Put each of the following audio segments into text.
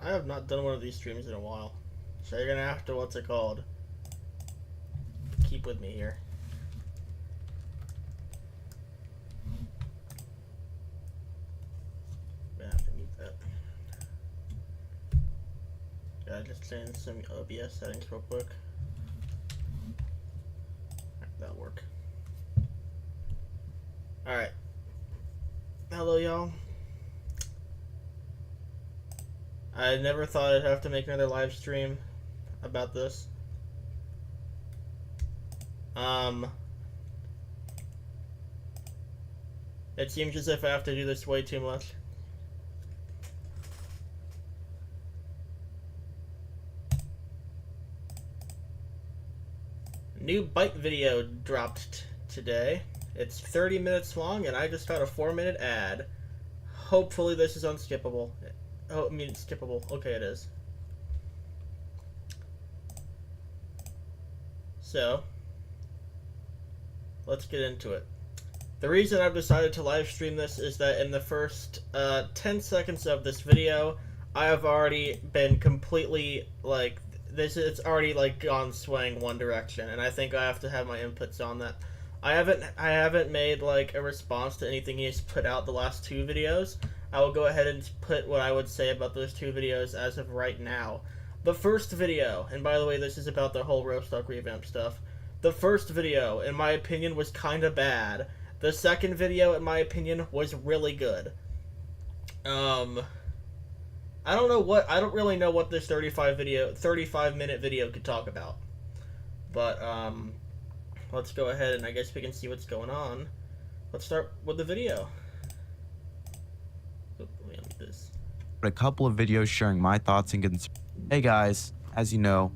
I have not done one of these streams in a while. So you're gonna have to, what's it called? Keep with me here. Gonna have to mute that. Gotta just change some OBS settings real quick. That'll work. Alright. Hello, y'all. I never thought I'd have to make another live stream about this. It seems as if I have to do this way too much. New Byte video dropped today. It's 30 minutes long, and I just got a 4-minute ad. Hopefully this is unskippable. Oh, I mean, it's skippable. Okay, it is. So, let's get into it. The reason I've decided to live stream this is that in the first 10 seconds of this video, I have already been completely, like, it's already, like, gone swaying one direction, and I think I have to have my inputs on that. I haven't made, like, a response to anything he's put out the last 2 videos. I will go ahead and put what I would say about those 2 videos as of right now. The first video, and by the way, this is about the whole Rostock revamp stuff. The first video, in my opinion, was kind of bad. The second video, in my opinion, was really good. I don't really know what this 35-minute video could talk about. But, let's go ahead and I guess we can see what's going on. Let's start with the video. Oop, let me unmute this. A couple of videos sharing my thoughts and concerns. Hey guys, as you know,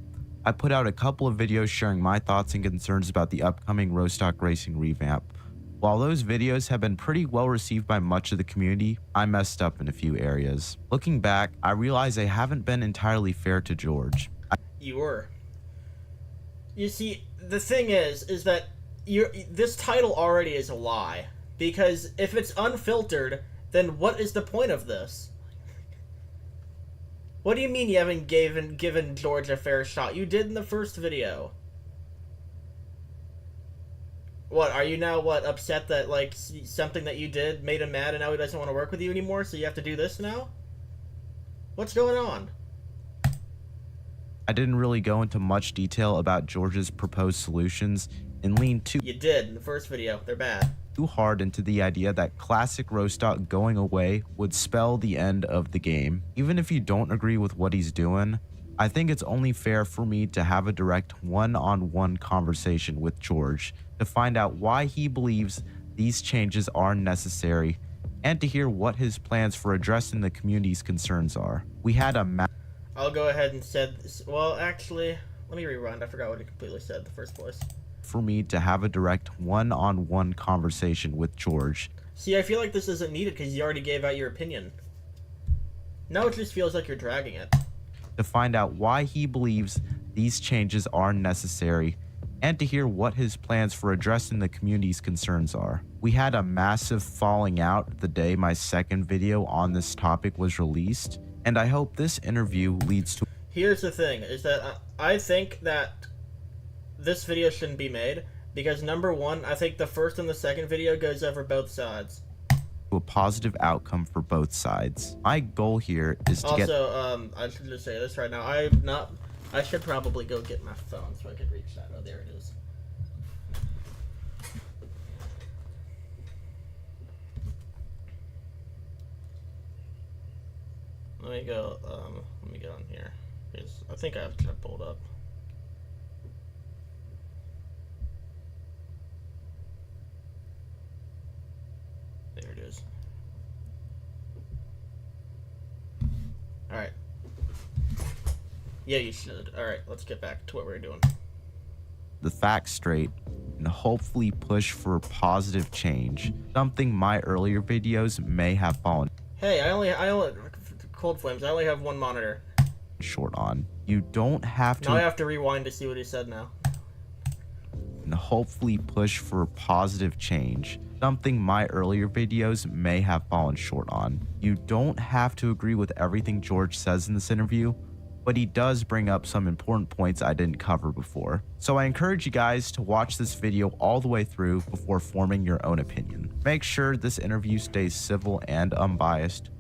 I put out a couple of videos sharing my thoughts and concerns about the upcoming Rostock Racing revamp. While those videos have been pretty well received by much of the community, I messed up in a few areas. Looking back, I realize I haven't been entirely fair to George. You were. You see, the thing is that this title already is a lie. Because if it's unfiltered, then what is the point of this? What do you mean you haven't given George a fair shot? You did in the first video. What, are you now, upset that, like, something that you did made him mad and now he doesn't want to work with you anymore, so you have to do this now? What's going on? I didn't really go into much detail about George's proposed solutions and lean too You did in the first video. They're bad. Too hard into the idea that classic Rostock going away would spell the end of the game. Even if you don't agree with what he's doing, I think it's only fair for me to have a direct one-on-one conversation with George to find out why he believes these changes are necessary and to hear what his plans for addressing the community's concerns are. We had a I'll go ahead and said, well, actually, let me rewind. I forgot what he completely said in the first place. For me to have a direct one-on-one conversation with George. See, I feel like this isn't needed because you already gave out your opinion. Now it just feels like you're dragging it. To find out why he believes these changes are necessary and to hear what his plans for addressing the community's concerns are. We had a massive falling out the day my second video on this topic was released, and I hope this interview leads to... Here's the thing, is that I think that this video shouldn't be made, because number one, I think the first and the second video goes over both sides. A positive outcome for both sides. My goal here is to get... Also, I should just say this right now, I should probably go get my phone so I could reach that. Oh, there it is. Let me go, let me get on here. I think I have to pulled up. There it is. Alright. Yeah, you should. Alright, let's get back to what we were doing. The facts straight and hopefully push for positive change. Something my earlier videos may have fallen Hey, I only Cold Flames, I only have one monitor. short on. You don't have to... Now I have to rewind to see what he said now. and hopefully push for positive change, something my earlier videos may have fallen short on. You don't have to agree with everything George says in this interview, but he does bring up some important points I didn't cover before. So I encourage you guys to watch this video all the way through before forming your own opinion. Make sure this interview stays civil and unbiased.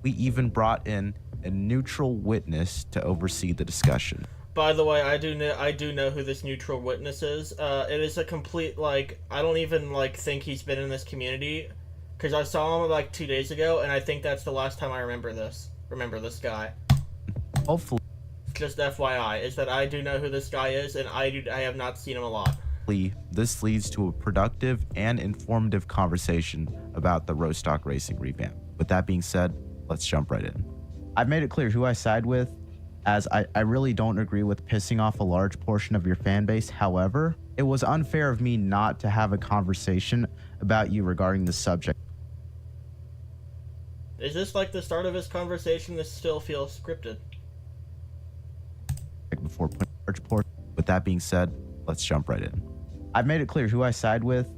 We even brought in a neutral witness to oversee the discussion. By the way, I do know who this neutral witness is. It is a complete, like, I don't even, like, think he's been in this community, because I saw him, like, 2 days ago, and I think that's the last time I remember this guy. Hopefully, just FYI, is that I do know who this guy is, and I have not seen him a lot. this leads to a productive and informative conversation about the Rostock Racing revamp. With that being said, let's jump right in. I've made it clear who I side with, as I really don't agree with pissing off a large portion of your fan base. However, it was unfair of me not to have a conversation about you regarding the subject. Is this like the start of his conversation? This still feels scripted. Before putting a large portion. With that being said, let's jump right in. I've made it clear who I side with,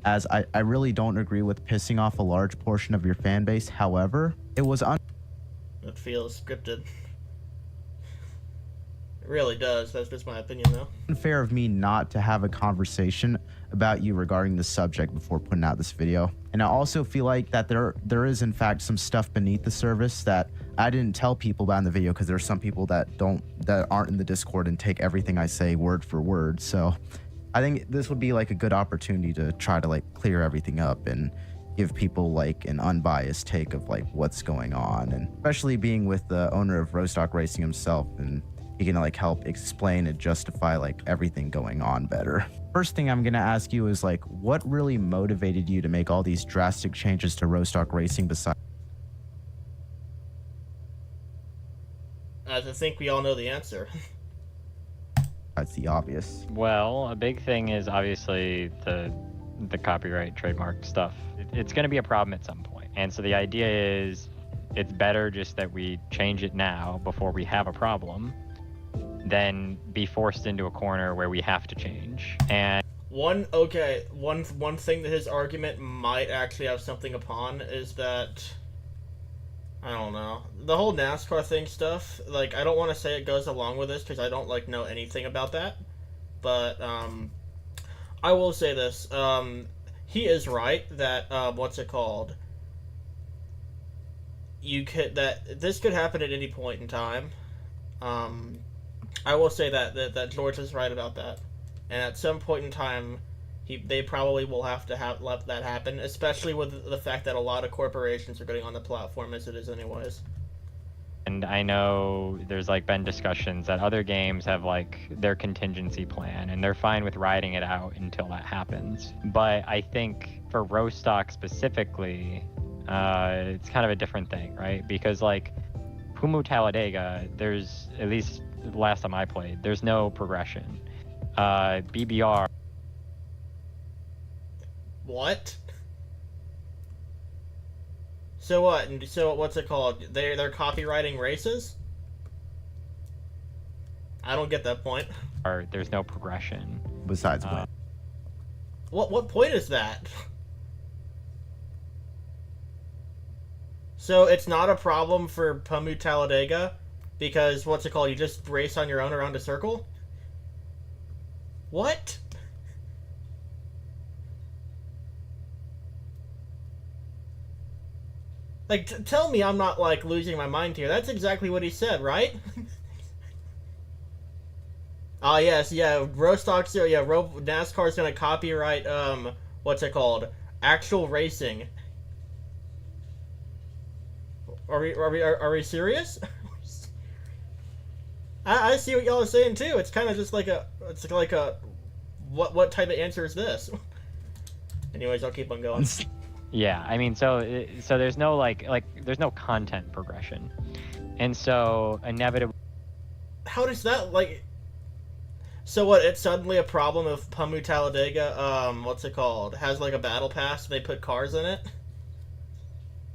as I really don't agree with pissing off a large portion of your fan base. However, it was It feels scripted. It really does. That's just my opinion, though. Unfair of me not to have a conversation about you regarding the subject before putting out this video. And I also feel like that there is in fact some stuff beneath the surface that I didn't tell people about in the video, because there's some people that aren't in the Discord and take everything I say word for word. So I think this would be like a good opportunity to try to like clear everything up and give people like an unbiased take of like what's going on, and especially being with the owner of Rostock Racing himself, and he can like help explain and justify like everything going on better. First thing I'm gonna ask you is like, what really motivated you to make all these drastic changes to Rostock Racing besides? I think we all know the answer. That's the obvious. Well, a big thing is obviously the copyright trademark stuff. It's going to be a problem at some point. And so the idea is it's better just that we change it now before we have a problem than be forced into a corner where we have to change. And One thing that his argument might actually have something upon is that, I don't know, the whole NASCAR thing stuff, like, I don't want to say it goes along with this because I don't like know anything about that, but I will say this, he is right that what's it called, this could happen at any point in time. I will say that George is right about that, and at some point in time they probably will have to let that happen, especially with the fact that a lot of corporations are getting on the platform as it is anyways. And I know there's like been discussions that other games have like their contingency plan and they're fine with riding it out until that happens. But I think for Rostock specifically, it's kind of a different thing, right? Because like Pumu Talladega, there's, at least the last time I played, there's no progression. BBR. What? So what? So what's it called? They're copywriting races? I don't get that point. There's no progression. Besides win. What point is that? So it's not a problem for Pumu Talladega because what's it called? You just race on your own around a circle? What? Like, tell me I'm not, like, losing my mind here. That's exactly what he said, right? Ah, yes, yeah, Rostock's, yeah, NASCAR's gonna copyright, what's it called? Actual racing. Are we serious? I see what y'all are saying, too. It's kind of just like what type of answer is this? Anyways, I'll keep on going. Yeah, I mean, so there's no there's no content progression, and so inevitably. How does that like? So what? It's suddenly a problem if Pumu Talladega, what's it called? Has like a battle pass and they put cars in it.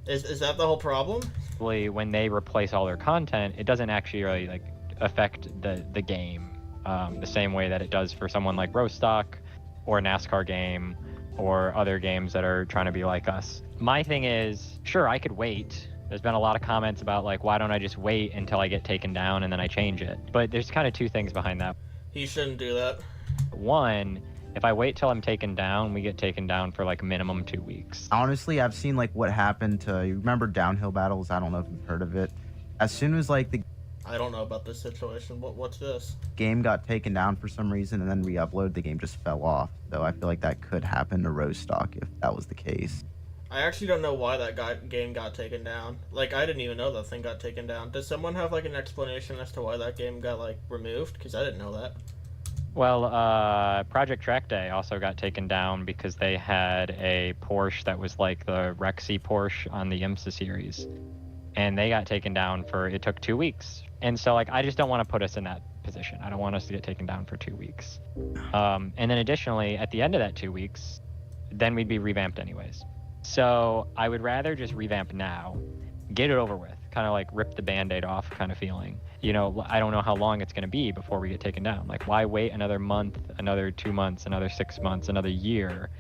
Is that the whole problem? When they replace all their content, it doesn't actually really like affect the game the same way that it does for someone like Rostock or a NASCAR game or other games that are trying to be like us. My thing is, sure, I could wait. There's been a lot of comments about like, why don't I just wait until I get taken down and then I change it? But there's kind of two things behind that. He shouldn't do that. One, if I wait till I'm taken down, we get taken down for like minimum 2 weeks. Honestly, I've seen like what happened to, you remember downhill battles? I don't know if you've heard of it. As soon as like the I don't know about this situation. What's this? game got taken down for some reason and then re-upload, the game just fell off. So I feel like that could happen to Rostock if that was the case. I actually don't know why that game got taken down. Like, I didn't even know that thing got taken down. Does someone have, like, an explanation as to why that game got, like, removed? Because I didn't know that. Well, Project Track Day also got taken down because they had a Porsche that was like the Rexy Porsche on the IMSA series. And they got taken down it took 2 weeks. And so, like, I just don't want to put us in that position. I don't want us to get taken down for 2 weeks. And then additionally, at the end of that 2 weeks, then we'd be revamped anyways. So I would rather just revamp now, get it over with, kind of like rip the Band-Aid off kind of feeling. You know, I don't know how long it's going to be before we get taken down. Like, why wait another month, another 2 months, another 6 months, another year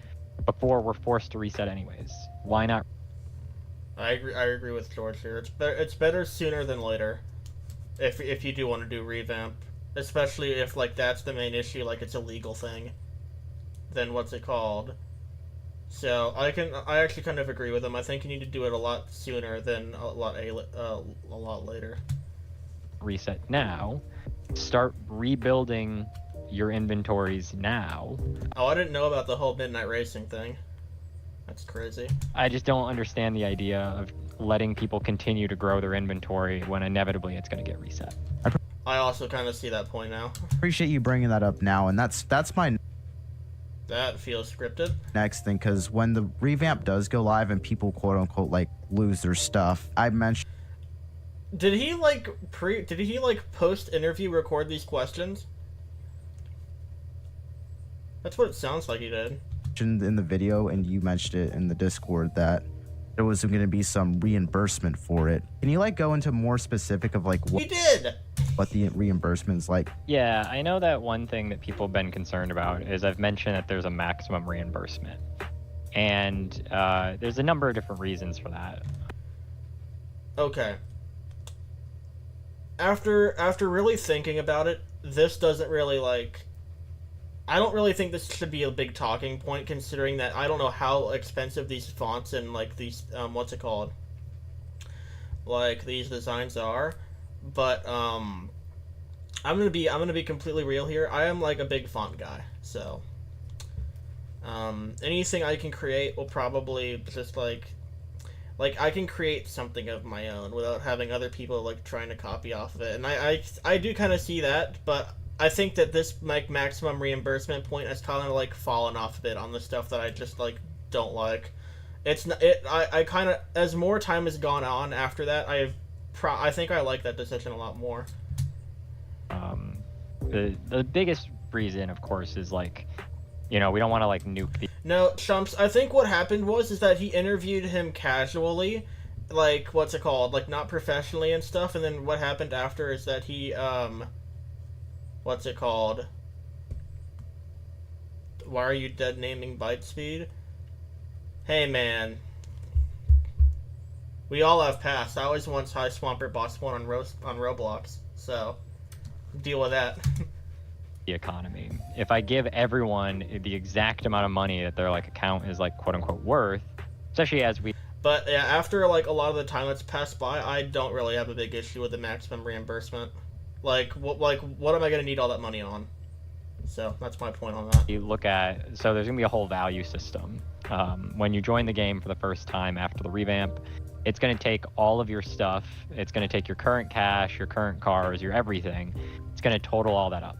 before we're forced to reset anyways? Why not? I agree with George here. It's better sooner than later if you do want to do revamp. Especially if, like, that's the main issue, like, it's a legal thing. Then what's it called? So I actually kind of agree with him. I think you need to do it a lot sooner than a lot later. Reset now. Start rebuilding your inventories now. Oh, I didn't know about the whole midnight racing thing. That's crazy. I just don't understand the idea of letting people continue to grow their inventory when inevitably it's going to get reset. I also kind of see that point now. Appreciate you bringing that up now, and that's my That feels scripted. next thing, because when the revamp does go live and people quote unquote like lose their stuff, I mentioned Did he like post interview record these questions? That's what it sounds like he did. in the video, and you mentioned it in the Discord, that there was going to be some reimbursement for it. Can you like go into more specific of like He did. what the reimbursement's like? Yeah, I know that one thing that people have been concerned about is I've mentioned that there's a maximum reimbursement. And there's a number of different reasons for that. Okay. After really thinking about it, this doesn't really like. I don't really think this should be a big talking point, considering that I don't know how expensive these fonts and like these what's it called? Like these designs are, but I'm gonna be completely real here. I am like a big font guy, so anything I can create will probably just like I can create something of my own without having other people like trying to copy off of it, and I do kind of see that, but I think that this like maximum reimbursement point has kind of like fallen off a bit on the stuff that I just like don't like. It's not, I kind of, as more time has gone on after that, I think I like that decision a lot more. The biggest reason, of course, is like, you know, we don't want to like nuke the. No, Chumps, I think what happened is that he interviewed him casually, like what's it called, like not professionally and stuff, and then what happened after is that he what's it called? Why are you dead naming byte speed? Hey man. We all have passed. I was once High Swamper Boss 1 on Roblox, so deal with that. The economy. If I give everyone the exact amount of money that their like account is like quote unquote worth, especially as we. But yeah, after like a lot of the time that's passed by, I don't really have a big issue with the maximum reimbursement. Like what am I gonna need all that money on? So that's my point on that. You look at, so there's gonna be a whole value system. When you join the game for the first time after the revamp, it's gonna take all of your stuff. It's gonna take your current cash, your current cars, your everything. It's gonna total all that up.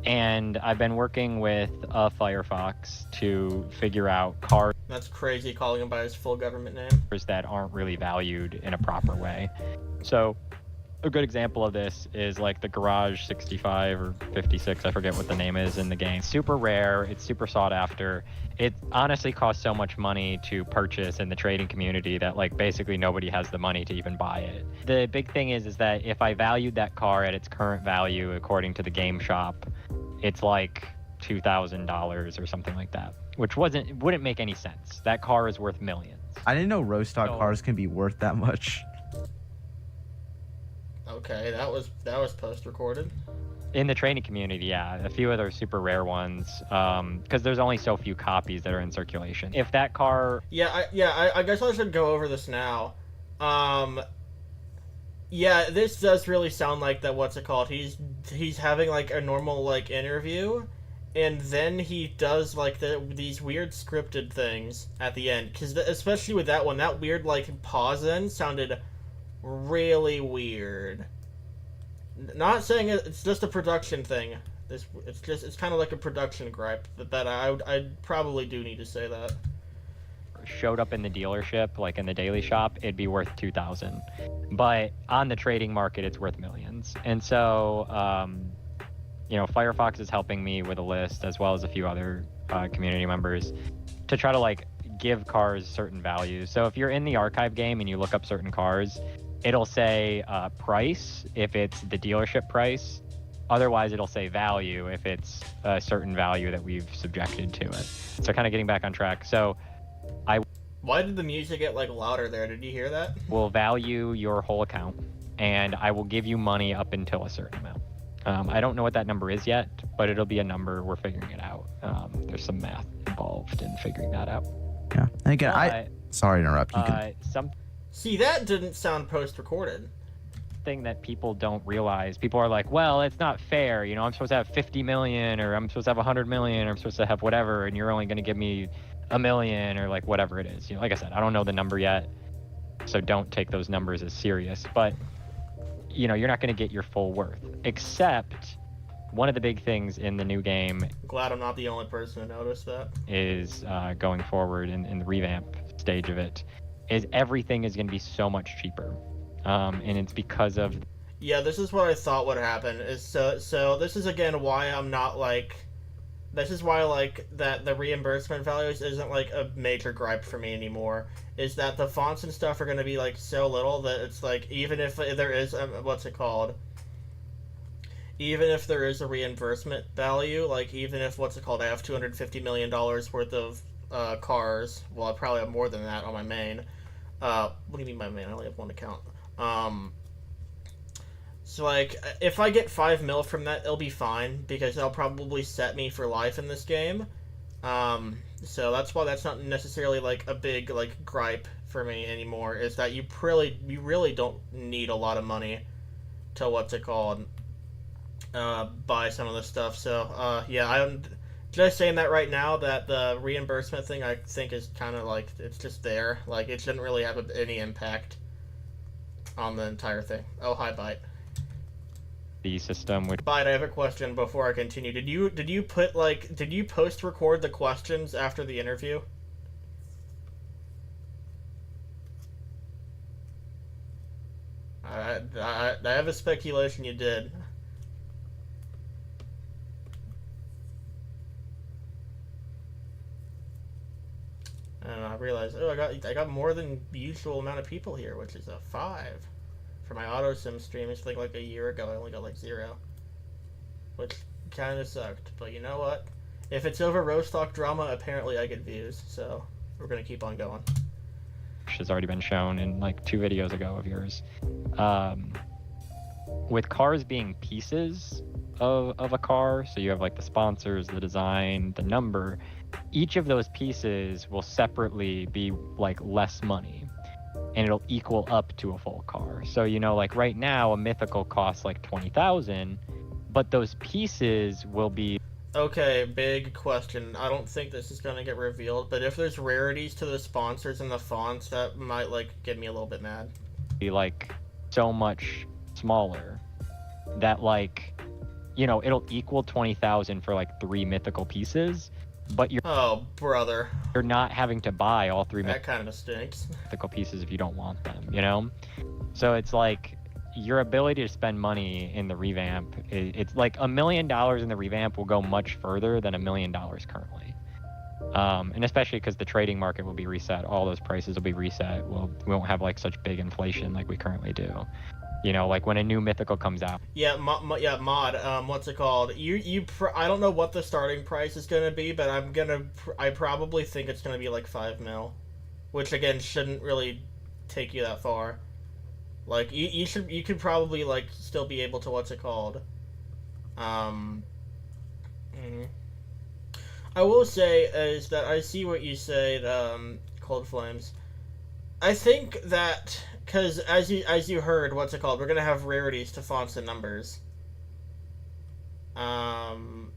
And I've been working with Firefox to figure out cars. That's crazy calling him by his full government name. That aren't really valued in a proper way. So a good example of this is like the Garage 65 or 56, I forget what the name is in the game. Super rare, it's super sought after. It honestly costs so much money to purchase in the trading community that like basically nobody has the money to even buy it. The big thing is that if I valued that car at its current value according to the game shop, it's like $2,000 or something like that, which wouldn't make any sense. That car is worth millions. I didn't know road stock So- cars can be worth that much. Okay, that was post-recorded. In the training community, yeah, a few of those super rare ones, because there's only so few copies that are in circulation. If that car, I guess I should go over this now. Yeah, this does really sound like that. What's it called? He's having like a normal like interview, and then he does like these weird scripted things at the end. Because especially with that one, that weird like pause in sounded really weird. Not saying it's just a production thing. It's kind of like a production gripe. That I probably do need to say that. showed up in the dealership, like in the daily shop, it'd be worth 2,000. But on the trading market, it's worth millions. And so, Firefox is helping me with a list, as well as a few other community members, to try to like give cars certain values. So if you're in the archive game and you look up certain cars, it'll say price if it's the dealership price. Otherwise, it'll say value if it's a certain value that we've subjected to it. So kind of getting back on track. So why did the music get like louder there? Did you hear that? will value your whole account, and I will give you money up until a certain amount. I don't know what that number is yet, but it'll be a number. We're figuring it out. There's some math involved in figuring that out. Yeah. And again, sorry to interrupt. You can... See, that didn't sound post-recorded. Thing that people don't realize. People are like, well, it's not fair. I'm supposed to have 50 million, or I'm supposed to have 100 million, or I'm supposed to have whatever, and you're only going to give me $1 million, or like whatever it is. Like I said, I don't know the number yet, so don't take those numbers as serious. But you're not going to get your full worth. Except one of the big things in the new game. Glad I'm not the only person to notice that. Is going forward in the revamp stage of it, is everything is going to be so much cheaper. And it's because of... Yeah, this is what I thought would happen. So this is again why I'm not like... This is why like that the reimbursement values isn't like a major gripe for me anymore. Is that the fonts and stuff are going to be like so little that it's like even if there is even if there is a reimbursement value, like even if I have $250 million worth of cars. Well, I probably have more than that on my main. What do you mean my main? I only have one account. So like, if I get 5 mil from that, it'll be fine, because they'll probably set me for life in this game. So that's why that's not necessarily like a big like gripe for me anymore, is that you really don't need a lot of money to buy some of this stuff. So yeah, I'm just saying that right now, that the reimbursement thing I think is kind of like, it's just there. Like, it shouldn't really have any impact on the entire thing. Oh, hi, Byte. The system would... Byte, I have a question before I continue. Did you post-record the questions after the interview? I have a speculation you did. And I realized, I got more than the usual amount of people here, which is a 5. For my auto sim stream, it's like a year ago, I only got like 0. Which kind of sucked, but you know what? If it's over Rostock drama, apparently I get views, so we're gonna keep on going. Which has already been shown in like 2 videos ago of yours. With cars being pieces of a car, so you have like the sponsors, the design, the number, each of those pieces will separately be like less money, and it'll equal up to a full car. So like right now a mythical costs like 20,000, but those pieces will be... Okay, big question. I don't think this is gonna get revealed, but if there's rarities to the sponsors and the fonts, that might like get me a little bit mad. Be like so much smaller that like it'll equal 20,000 for like 3 mythical pieces, but you're not having to buy all 3 that kind of stinks. mythical pieces if you don't want them. So it's like your ability to spend money in the revamp, it's like $1 million in the revamp will go much further than $1 million currently. And especially because the trading market will be reset, all those prices will be reset. We won't have like such big inflation like we currently do. You know, like when a new mythical comes out. Yeah, mod. What's it called? I don't know what the starting price is gonna be, but I probably think it's gonna be like 5 mil, which again shouldn't really take you that far. Like you could probably like still be able to what's it called? Um, mhm. I will say is that I see what you said, Cold Flames. I think that because as you heard, what's it called? We're gonna have rarities to fonts and numbers. No,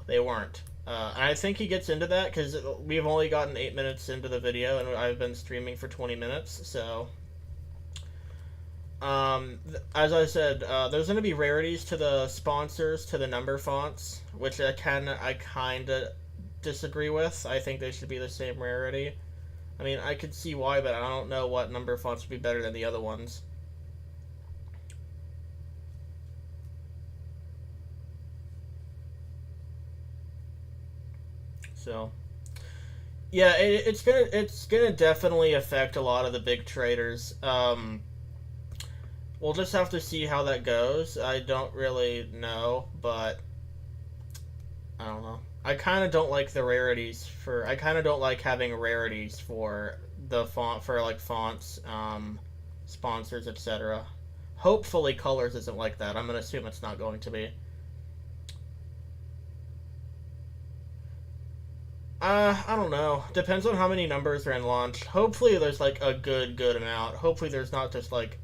they weren't. And I think he gets into that because we've only gotten 8 minutes into the video, and I've been streaming for 20 minutes. So, as I said, there's gonna be rarities to the sponsors to the number fonts, which I kind of disagree with. I think they should be the same rarity. I mean, I could see why, but I don't know what number fonts would be better than the other ones. So, yeah, it's gonna definitely affect a lot of the big traders. We'll just have to see how that goes. I don't really know, but I don't know. I kind of don't like the rarities for. I kind of don't like having rarities for the font for like fonts, sponsors, etc. Hopefully, colors isn't like that. I'm gonna assume it's not going to be. I don't know. Depends on how many numbers are in launch. Hopefully, there's like a good amount. Hopefully, there's not just like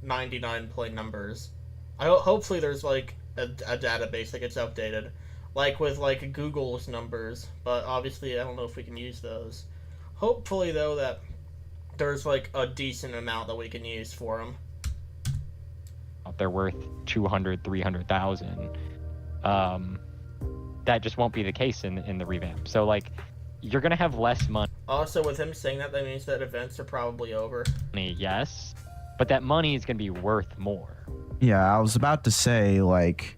99 plain numbers. Hopefully there's like a database that gets updated, like with like Google's numbers. But obviously, I don't know if we can use those. Hopefully, though, that there's like a decent amount that we can use for them. They're worth 200, 300,000. That just won't be the case in the revamp. So like, you're gonna have less money. Also, with him saying that, that means that events are probably over. Yes, but that money is gonna be worth more. Yeah, I was about to say, like,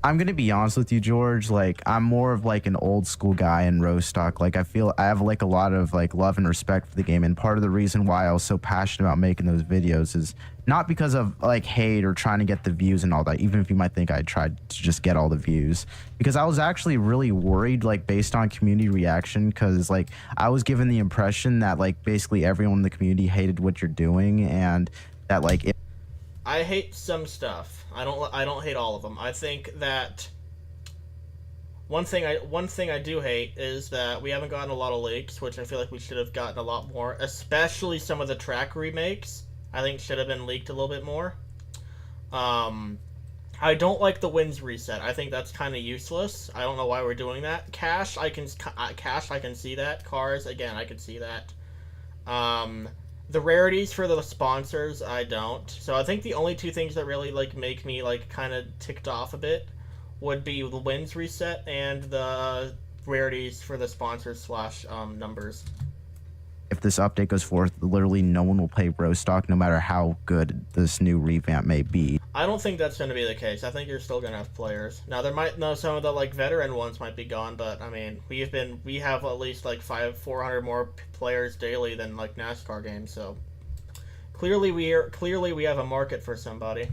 I'm gonna be honest with you, George. Like, I'm more of like an old school guy in Rostock. Like, I feel I have like a lot of like love and respect for the game, and part of the reason why I was so passionate about making those videos is not because of like hate or trying to get the views and all that. Even if you might think I tried to just get all the views, because I was actually really worried, like based on community reaction, because like I was given the impression that like basically everyone in the community hated what you're doing, and that like I hate some stuff. I don't hate all of them. I think that one thing I do hate is that we haven't gotten a lot of leaks, which I feel like we should have gotten a lot more, especially some of the track remakes. I think should have been leaked a little bit more. I don't like the wins reset. I think that's kind of useless. I don't know why we're doing that. Cash, I can see that. Cars, again, I can see that. The rarities for the sponsors, I don't. So I think the only two things that really like make me like kind of ticked off a bit would be the wins reset and the rarities for the sponsors slash numbers. if this update goes forth, literally no one will play Rostock, no matter how good this new revamp may be. I don't think that's going to be the case. I think you're still going to have players. Now there might some of the like veteran ones might be gone, but I mean we have at least like 400 more players daily than like NASCAR games. So clearly we have a market for somebody.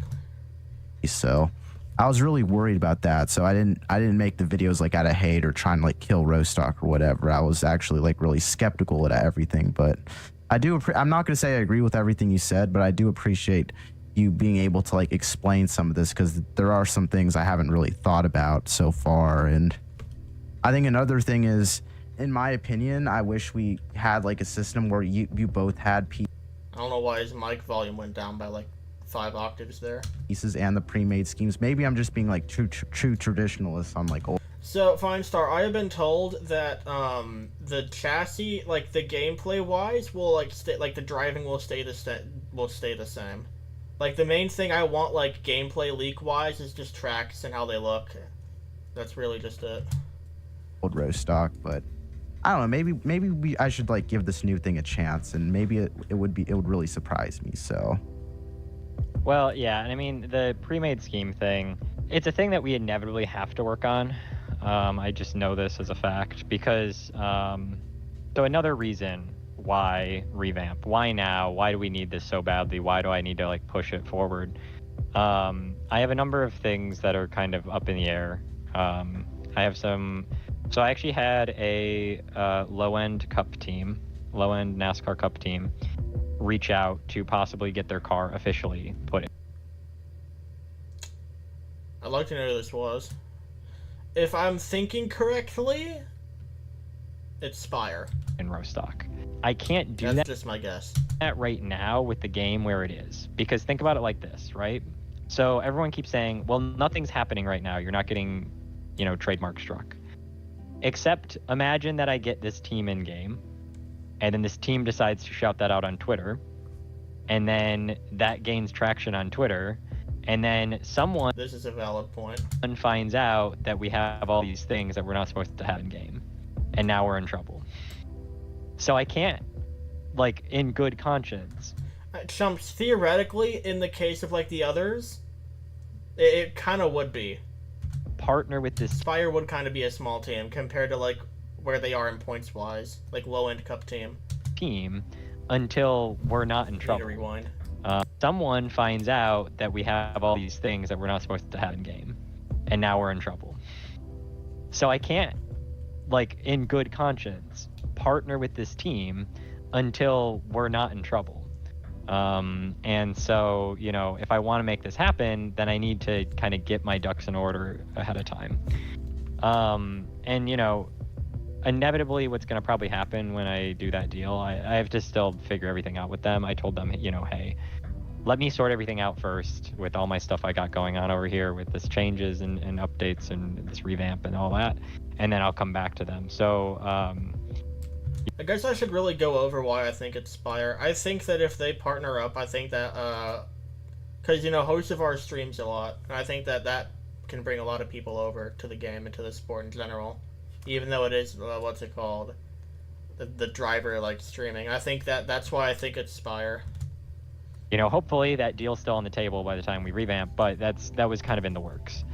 So I was really worried about that. So I didn't make the videos like out of hate or trying to like kill Rostock or whatever. I was actually like really skeptical at everything, but I'm not going to say I agree with everything you said, but I do appreciate you being able to like explain some of this, because there are some things I haven't really thought about so far. And I think another thing is, in my opinion, I wish we had like a system where you both had I don't know why his mic volume went down by like 5 octaves there. pieces and the pre-made schemes. Maybe I'm just being like true traditionalist on like old. So, Fine Star, I have been told that the chassis, like the gameplay wise, will like stay, like the driving will stay the same. Like the main thing I want, like gameplay leak wise, is just tracks and how they look. That's really just it. Old Rostock, but I don't know. Maybe I should like give this new thing a chance, and maybe it would really surprise me. So. Well, yeah, and I mean, the pre-made scheme thing, it's a thing that we inevitably have to work on. I just know this as a fact because, so another reason why revamp? Why now? Why do we need this so badly? Why do I need to like push it forward? I have a number of things that are kind of up in the air. I have some. So I actually had a low-end NASCAR Cup team, reach out to possibly get their car officially put in. I'd like to know who this was. If I'm thinking correctly, it's Spire. In Rostock. I can't do That's just my guess. that right now with the game where it is. Because think about it like this, right? So everyone keeps saying, well, nothing's happening right now. You're not getting, trademark struck. Except imagine that I get this team in game, and then this team decides to shout that out on Twitter, and then that gains traction on Twitter, and then someone This is a valid point. finds out that we have all these things that we're not supposed to have in game, and now we're in trouble. So I can't, in good conscience. Chumps, theoretically, in the case of, the others, it kind of would be. Partner with this Spire would kind of be a small team compared to, where they are in points-wise. Low-end cup team. team until we're not in Need to trouble. rewind. Someone finds out that we have all these things that we're not supposed to have in game, and now we're in trouble. So I can't, in good conscience, partner with this team until we're not in trouble. And so, if I want to make this happen, then I need to kind of get my ducks in order ahead of time. And, inevitably what's going to probably happen when I do that deal, I have to still figure everything out with them. I told them, hey, let me sort everything out first with all my stuff I got going on over here with this changes and updates and this revamp and all that. And then I'll come back to them. So, I guess I should really go over why I think it's Spire. I think that if they partner up, I think that, because, hosts of our streams a lot, and I think that can bring a lot of people over to the game and to the sport in general, even though it is, what's it called, the driver, streaming. I think that's why I think it's Spire. Hopefully that deal's still on the table by the time we revamp, but that was kind of in the works.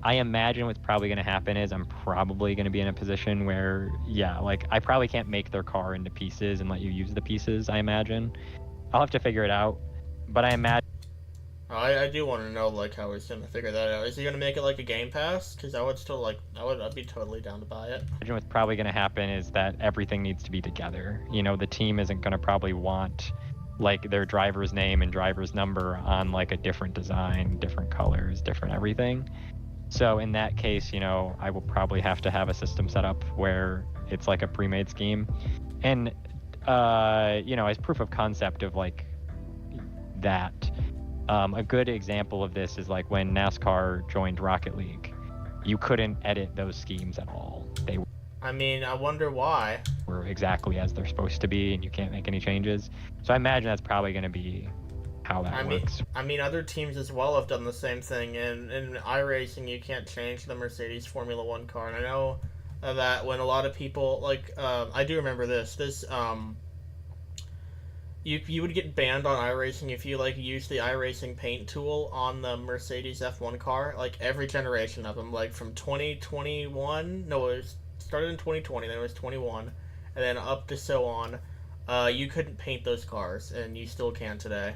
I imagine what's probably going to happen is I'm probably going to be in a position where, I probably can't make their car into pieces and let you use the pieces, I imagine. I'll have to figure it out, but I imagine... I do want to know, how he's going to figure that out. Is he going to make it a Game Pass? Because I would still, I'd be totally down to buy it. I imagine what's probably going to happen is that everything needs to be together. The team isn't going to probably want, their driver's name and driver's number on, a different design, different colors, different everything. So in that case, I will probably have to have a system set up where it's a pre-made scheme. And, as proof of concept of that, a good example of this is when NASCAR joined Rocket League. You couldn't edit those schemes at all. They I wonder why. were exactly as they're supposed to be, and you can't make any changes. So I imagine that's probably going to be how that works. Other teams as well have done the same thing. In iRacing, you can't change the Mercedes Formula One car, and I know that when a lot of people I do remember this. You would get banned on iRacing if you use the iRacing paint tool on the Mercedes F1 car. Every generation of them, from 2021. No, it started in 2020. Then it was 21, and then up to so on. You couldn't paint those cars, and you still can today.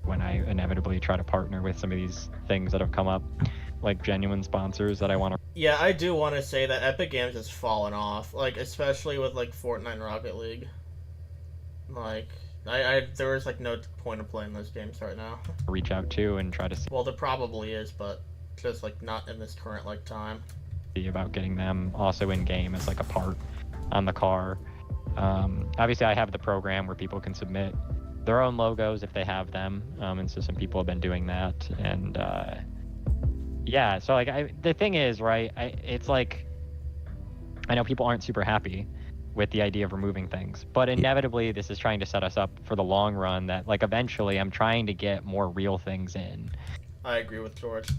When I inevitably try to partner with some of these things that have come up, genuine sponsors that I want to... Yeah, I do want to say that Epic Games has fallen off, especially with Fortnite and Rocket League. There was no point of playing those games right now. reach out to and try to Well, there probably is, but just not in this current time. see about getting them also in game as a part on the car. Obviously I have the program where people can submit their own logos if they have them, and so some people have been doing that. And so the thing is, right, it's I know people aren't super happy with the idea of removing things, but inevitably this is trying to set us up for the long run, that eventually I'm trying to get more real things in. I agree with George.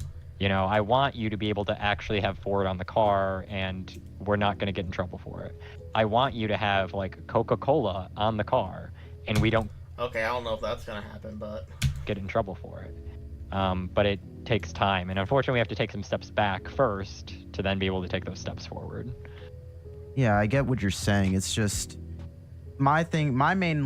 I want you to be able to actually have Ford on the car and we're not going to get in trouble for it. I want you to have Coca-Cola on the car and we don't Okay, I don't know if that's gonna happen, but get in trouble for it. But it takes time, and unfortunately we have to take some steps back first to then be able to take those steps forward. Yeah, I get what you're saying. It's just my main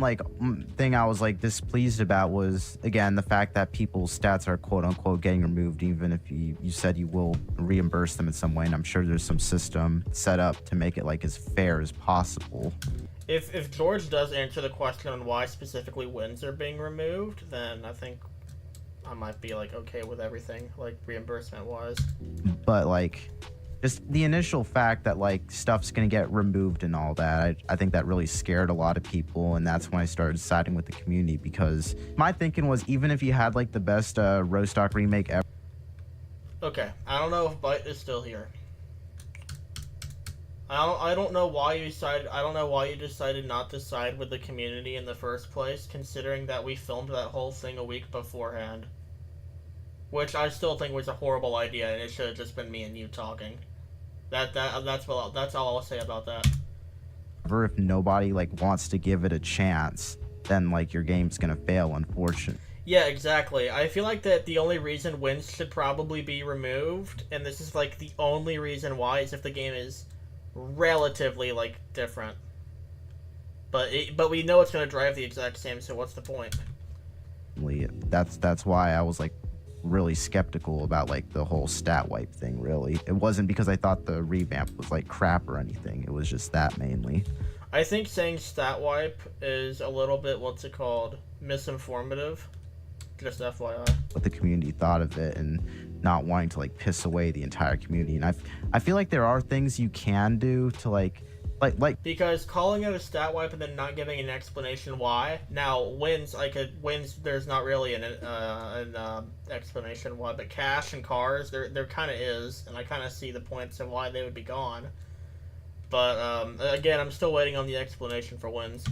thing I was like displeased about was, again, the fact that people's stats are quote unquote getting removed, even if you said you will reimburse them in some way. And I'm sure there's some system set up to make it like as fair as possible. If George does answer the question on why specifically wins are being removed, then I think I might be like okay with everything, like reimbursement wise. But like, just the initial fact that like stuff's gonna get removed and all that, I think that really scared a lot of people, and that's when I started siding with the community, because my thinking was, even if you had like the best Rostock remake ever. Okay, I don't know if Byte is still here. I don't know why you decided not to side with the community in the first place, considering that we filmed that whole thing a week beforehand. Which I still think was a horrible idea, and it should have just been me and you talking. That's all I'll say about that. If nobody like wants to give it a chance, then like your game's gonna fail, unfortunately. Yeah, exactly. I feel like that the only reason wins should probably be removed, and this is like the only reason why, is if the game is relatively like different. But we know it's gonna drive the exact same, so what's the point? That's why I was like really skeptical about like the whole stat wipe thing. Really, it wasn't because I thought the revamp was like crap or anything. It was just that mainly. I think saying stat wipe is a little bit, what's it called, misinformative. Just FYI. What the community thought of it, and not wanting to like piss away the entire community. And I feel like there are things you can do to like because calling it a stat wipe and then not giving an explanation why. Now wins there's not really an explanation why, but cash and cars there kind of is, and I kind of see the points of why they would be gone. But again, I'm still waiting on the explanation for wins.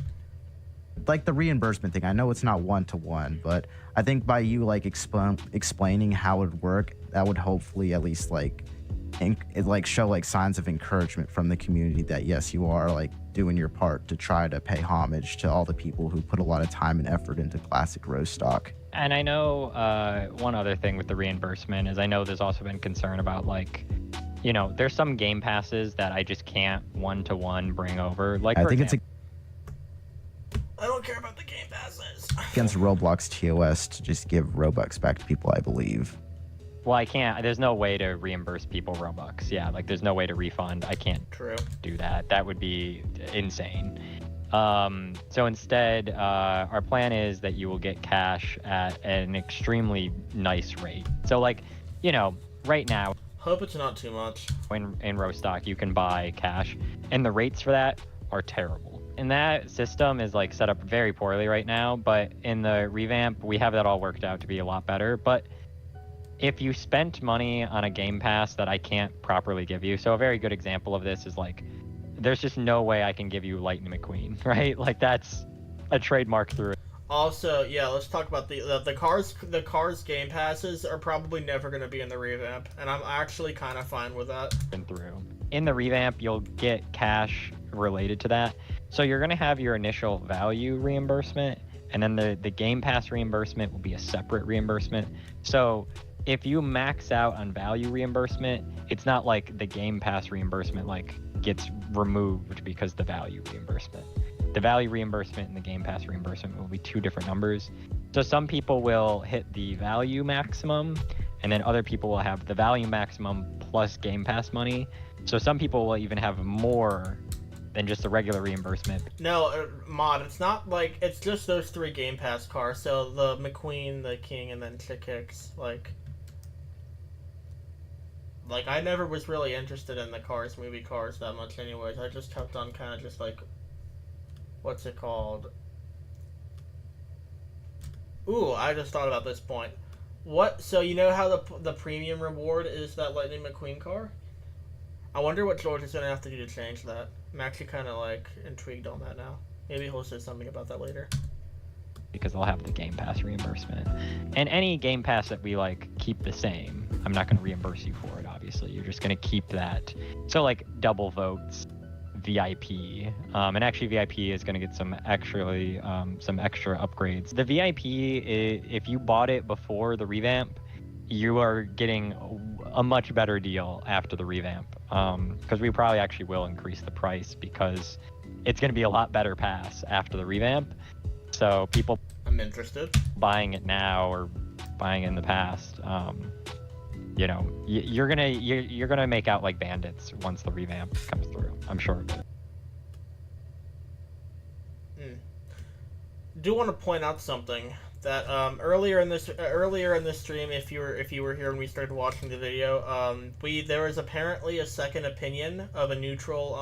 Like the reimbursement thing, I know it's not one-to-one, but I think by you like explaining how it would work, that would hopefully at least like show like signs of encouragement from the community that yes, you are like doing your part to try to pay homage to all the people who put a lot of time and effort into classic Rostock. And I know one other thing with the reimbursement is, I know there's also been concern about like, you know, there's some game passes that I just can't one-to-one bring over. Like, I think I don't care about the game passes. Against Roblox TOS to just give Robux back to people, I believe. Well, I can't. There's no way to reimburse people Robux. Yeah, like there's no way to refund. I can't do that. That would be insane. So instead, our plan is that you will get cash at an extremely nice rate. So like, you know, right now, hope it's not too much. In Rostock, you can buy cash, and the rates for that are terrible. And that system is like set up very poorly right now, but in the revamp, we have that all worked out to be a lot better. But if you spent money on a game pass that I can't properly give you, so a very good example of this is like, there's just no way I can give you Lightning McQueen, right? Like that's a trademark through it. Also, yeah, let's talk about the cars game passes are probably never going to be in the revamp, and I'm actually kind of fine with that. In the revamp, you'll get cash related to that. So you're going to have your initial value reimbursement, and then the game pass reimbursement will be a separate reimbursement. So if you max out on value reimbursement, it's not like the game pass reimbursement like gets removed because the value reimbursement. The value reimbursement and the game pass reimbursement will be two different numbers. So some people will hit the value maximum, and then other people will have the value maximum plus game pass money. So some people will even have more than just a regular reimbursement. No, Mod, it's not like, it's just those three game pass cars. So the McQueen, the King, and then Chick Hicks. Like I never was really interested in the Cars movie cars that much anyways. I just kept on kind of just like, what's it called? Ooh, I just thought about this point. What? So you know how the premium reward is that Lightning McQueen car? I wonder what George is going to have to do to change that. I'm actually kind of like intrigued on that now. Maybe he'll say something about that later. Because they'll have the Game Pass reimbursement. And any Game Pass that we like keep the same, I'm not going to reimburse you for it, obviously. You're just going to keep that. So like double votes, VIP, and actually VIP is going to get some extra upgrades. The VIP, if you bought it before the revamp, you are getting a much better deal after the revamp, because we probably actually will increase the price, because it's going to be a lot better pass after the revamp. So people I'm interested. buying it now or buying it in the past, you know, you're gonna make out like bandits once the revamp comes through. I'm sure of it. Do want to point out something that earlier in this stream, if you were here when we started watching the video, there was apparently a second opinion of a neutral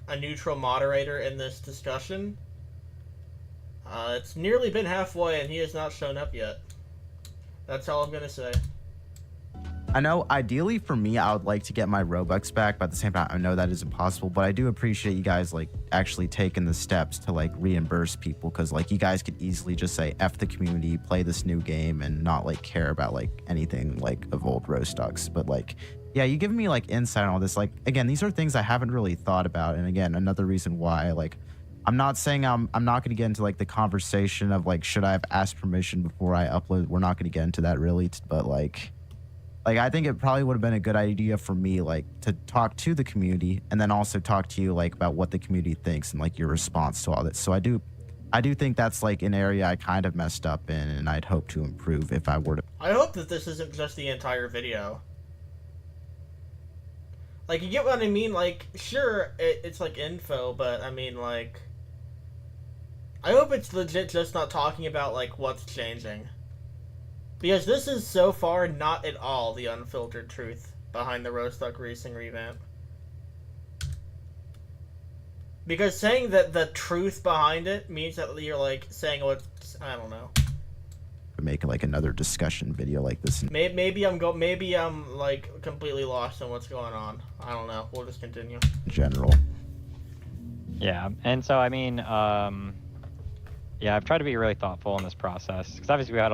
a neutral moderator in this discussion. It's nearly been halfway and he has not shown up yet. That's all I'm gonna say. I know ideally for me, I would like to get my Robux back, but at the same time, I know that is impossible, but I do appreciate you guys like actually taking the steps to like reimburse people, because like you guys could easily just say F the community, play this new game, and not like care about like anything like of old Rostox. But like, yeah, you give me like insight on all this. Like, again, these are things I haven't really thought about. And again, another reason why, like, I'm not saying I'm not going to get into like the conversation of like, should I have asked permission before I upload? We're not going to get into that really, but like I think it probably would have been a good idea for me like to talk to the community and then also talk to you like about what the community thinks and like your response to all this. So I do think that's like an area I kind of messed up in, and I'd hope to improve if I were to. I hope that this isn't just the entire video. Like, you get what I mean? Like, sure, it's like info, but I mean, like, I hope it's legit just not talking about like what's changing. Because this is so far not at all the unfiltered truth behind the Rostock Racing revamp. Because saying that the truth behind it means that you're like saying what's, I don't know. Make like another discussion video like this. Maybe I'm like completely lost on what's going on. I don't know. We'll just continue. In general. Yeah, and so I mean, yeah, I've tried to be really thoughtful in this process because obviously I've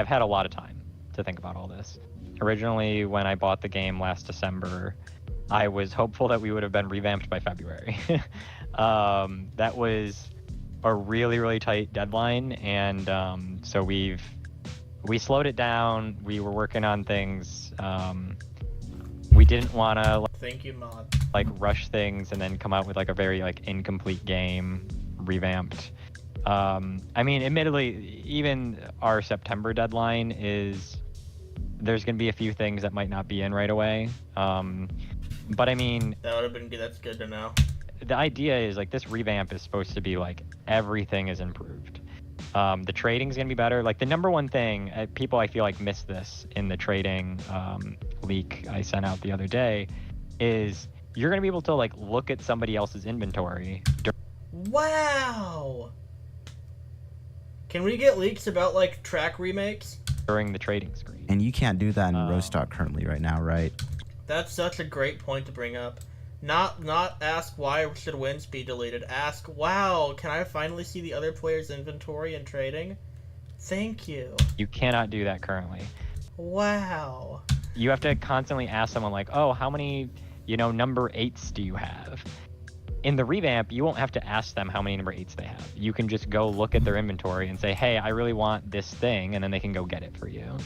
had a lot of time to think about all this. Originally, when I bought the game last December, I was hopeful that we would have been revamped by February. That was a really, really tight deadline, and so we slowed it down. We were working on things. We didn't want to Thank you, Mod. like rush things and then come out with like a very like incomplete game revamped. I mean, admittedly, even our September deadline there's going to be a few things that might not be in right away. But I mean, That would have been good. That's good to know. the idea is like this revamp is supposed to be like everything is improved. The trading's going to be better. Like the number one thing, people I feel like miss this in the trading leak I sent out the other day, is you're going to be able to like look at somebody else's inventory. Wow! Can we get leaks about like track remakes? During the trading screen. And you can't do that in Rostock currently right now, right? That's such a great point to bring up. Not ask why should wins be deleted. Ask, wow, can I finally see the other player's inventory and trading? Thank you. You cannot do that currently. Wow. You have to constantly ask someone like, oh, how many, number 8s do you have? In the revamp, you won't have to ask them how many number 8s they have. You can just go look at their inventory and say, hey, I really want this thing, and then they can go get it for you.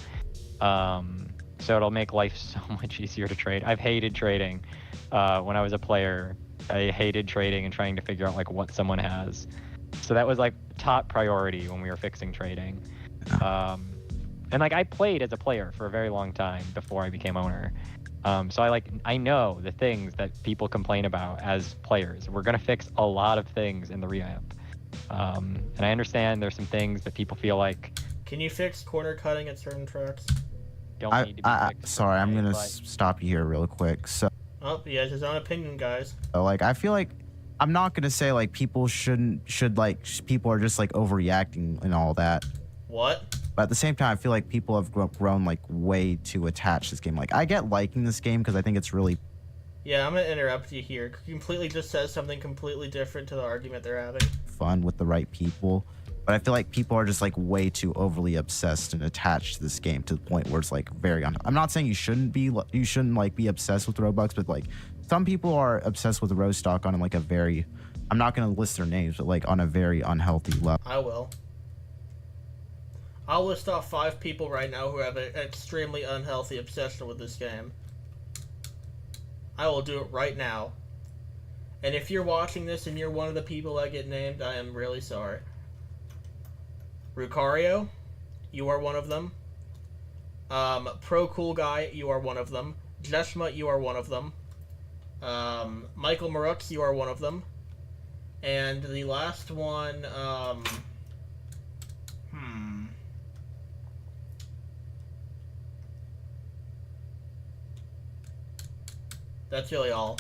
So it'll make life so much easier to trade. I've hated trading. When I was a player, I hated trading and trying to figure out like what someone has. So that was like top priority when we were fixing trading. And like I played as a player for a very long time before I became owner. So I know the things that people complain about as players. We're gonna fix a lot of things in the revamp. And I understand there's some things that people feel like. Can you fix corner cutting at certain tracks? Don't need to be fixed sorry, I'm gonna but- stop you here real quick. So, Oh, he has his own opinion, guys. like, I feel like I'm not gonna say like people people are just like overreacting and all that. What? But at the same time, I feel like people have grown like way too attached to this game. Like, I get liking this game because I think it's really Yeah, I'm gonna interrupt you here. Completely just says something completely different to the argument they're having. fun with the right people. But I feel like people are just like way too overly obsessed and attached to this game to the point where it's like very I'm not saying you shouldn't like be obsessed with Robux, but like some people are obsessed with Rostock on like a very, I'm not going to list their names, but like on a very unhealthy level. I will. I'll list off 5 people right now who have an extremely unhealthy obsession with this game. I will do it right now. And if you're watching this and you're one of the people that get named, I am really sorry. Rucario, you are one of them. Pro Cool Guy, you are one of them. Jeshma, you are one of them. Michael Marux, you are one of them. And the last one, That's really all.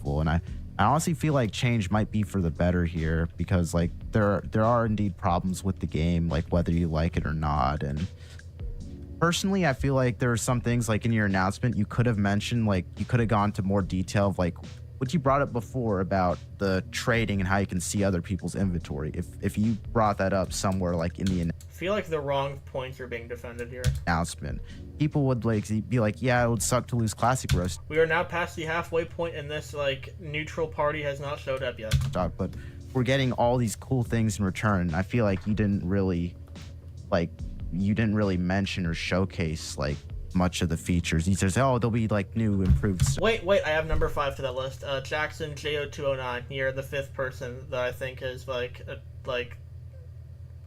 And I honestly feel like change might be for the better here, because like there are indeed problems with the game, like whether you like it or not. And personally, I feel like there are some things like in your announcement you could have mentioned, like you could have gone to more detail of like what you brought up before about the trading and how you can see other people's inventory. If you brought that up somewhere like in the I feel like the wrong points are being defended here. announcement, people would like be like, yeah, it would suck to lose Classic Roast, We are now past the halfway point, and this like neutral party has not showed up yet. but we're getting all these cool things in return. I feel like you didn't really mention or showcase like much of the features. He says, oh, there'll be like new improved stuff. Wait, I have number 5 to that list. Jackson Jo209. You're the 5th person that I think is like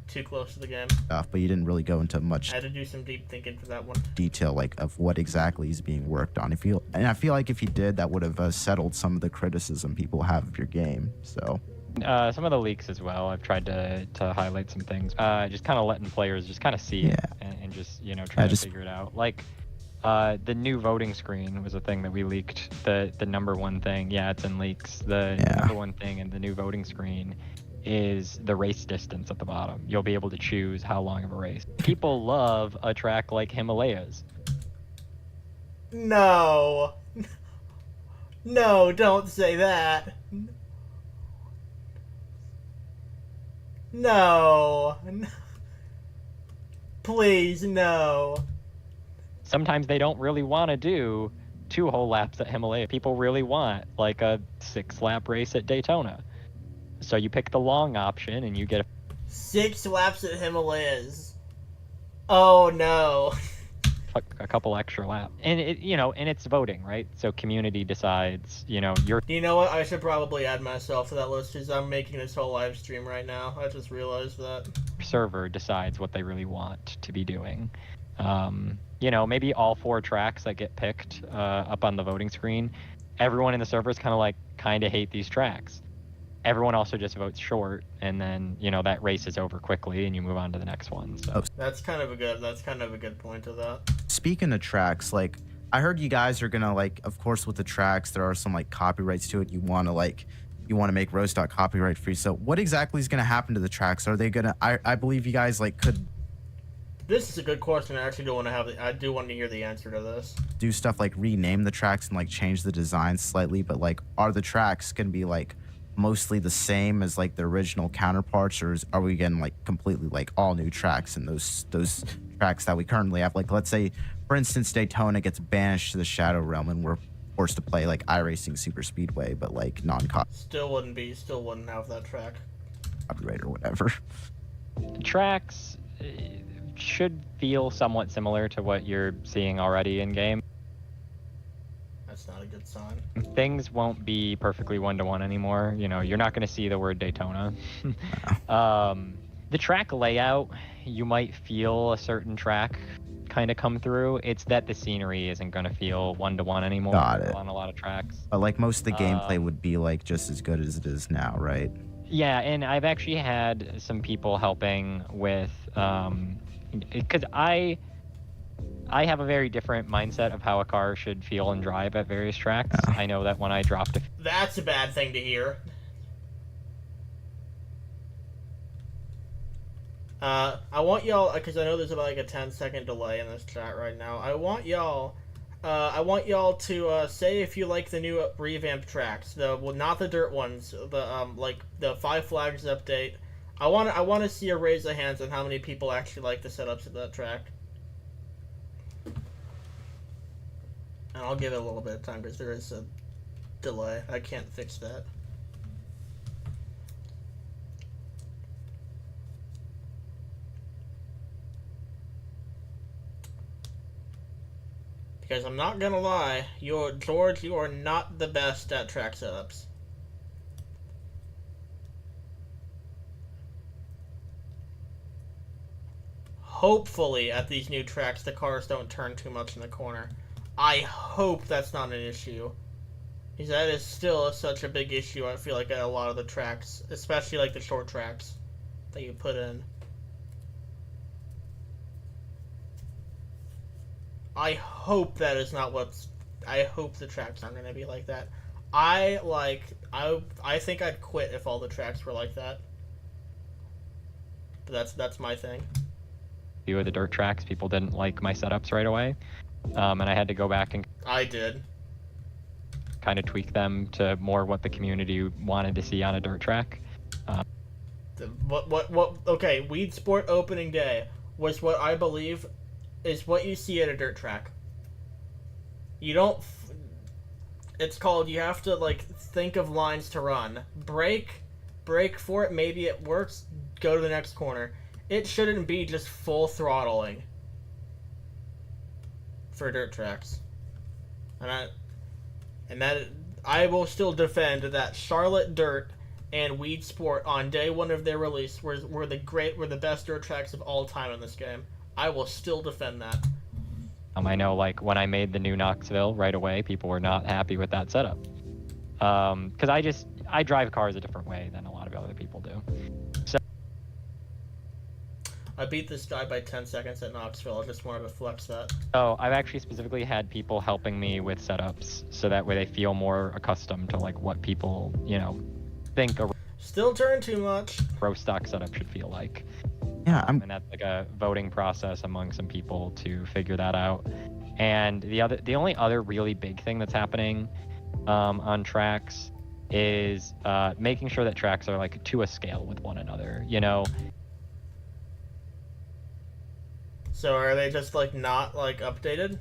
too close to the game. But you didn't really go into much I had to do some deep thinking for that one. detail like of what exactly is being worked on. I feel like if you did, that would have settled some of the criticism people have of your game. So Some of the leaks as well. I've tried to highlight some things. Just kind of letting players just kind of see it and just try to figure it out. Like the new voting screen was a thing that we leaked. The number one thing, it's in leaks. The number one thing in the new voting screen is the race distance at the bottom. You'll be able to choose how long of a race. People love a track like Himalayas. No, don't say that. No. Please, no. Sometimes they don't really want to do 2 whole laps at Himalaya. People really want like a 6-lap race at Daytona. So you pick the long option and you get 6 laps at Himalayas. Oh no. a couple extra laps. And and it's voting, right? So community decides, your You know what? I should probably add myself to that list because I'm making this whole live stream right now. I just realized that. server decides what they really want to be doing. Maybe all 4 tracks that get picked up on the voting screen, everyone in the server is kind of hate these tracks. Everyone also just votes short, and then that race is over quickly, and you move on to the next one. So That's kind of a good point to that. speaking of tracks, like I heard you guys are gonna like, of course, with the tracks, there are some like copyrights to it. You want to make Roast copyright free. So what exactly is gonna happen to the tracks? Are they gonna? I believe you guys like could This is a good question. I do want to hear the answer to this. do stuff like rename the tracks and like change the design slightly, but like are the tracks gonna be like mostly the same as like the original counterparts, or are we getting like completely like all new tracks and those tracks that we currently have? Like let's say for instance Daytona gets banished to the Shadow Realm and we're forced to play like iRacing Super Speedway, but like Still wouldn't have that track. copyright or whatever. tracks should feel somewhat similar to what you're seeing already in game. That's not a good sign. Things won't be perfectly 1-to-1 anymore. You're not going to see the word Daytona. The track layout, you might feel a certain track kind of come through. It's that the scenery isn't going to feel 1-to-1 anymore Got it. on a lot of tracks. But like most of the gameplay would be like just as good as it is now, right? Yeah, and I've actually had some people helping with, because I have a very different mindset of how a car should feel and drive at various tracks. I know that when I dropped That's a bad thing to hear. I want y'all, because I know there's about like a 10-second delay in this chat right now. I want y'all to say if you like the new revamped tracks, not the dirt ones, like the Five Flags update. I want to see a raise of hands on how many people actually like the setups of that track. And I'll give it a little bit of time because there is a delay. I can't fix that. Because I'm not gonna lie, George, you are not the best at track setups. hopefully at these new tracks the cars don't turn too much in the corner. I hope that's not an issue. Because that is still such a big issue, I feel like, at a lot of the tracks. Especially, like, the short tracks that you put in. I hope that is not what's... I hope the tracks aren't going to be like that. I think I'd quit if all the tracks were like that. But that's my thing. Few of the dirt tracks, people didn't like my setups right away. And I had to go back and I did. kind of tweak them to more what the community wanted to see on a dirt track. Okay, Weed Sport opening day was what I believe is what you see at a dirt track. You don't... It's called, you have to, like, think of lines to run. Brake for it, maybe it works, go to the next corner. It shouldn't be just full throttling for dirt tracks. And I will still defend that Charlotte Dirt and Weed Sport on day one of their release were the best dirt tracks of all time in this game. I will still defend that. I know, like, when I made the new Knoxville right away, people were not happy with that setup. Because I drive cars a different way than a lot of other people do. So I beat this guy by 10 seconds at Knoxville. I just wanted to flex that. So I've actually specifically had people helping me with setups, so that way they feel more accustomed to, like, what people, you know, think a Still turn too much. roast stock setup should feel like. Yeah, And that's like a voting process among some people to figure that out. And the only other really big thing that's happening on tracks is making sure that tracks are, like, to a scale with one another, you know. So are they just, like, not, like, updated?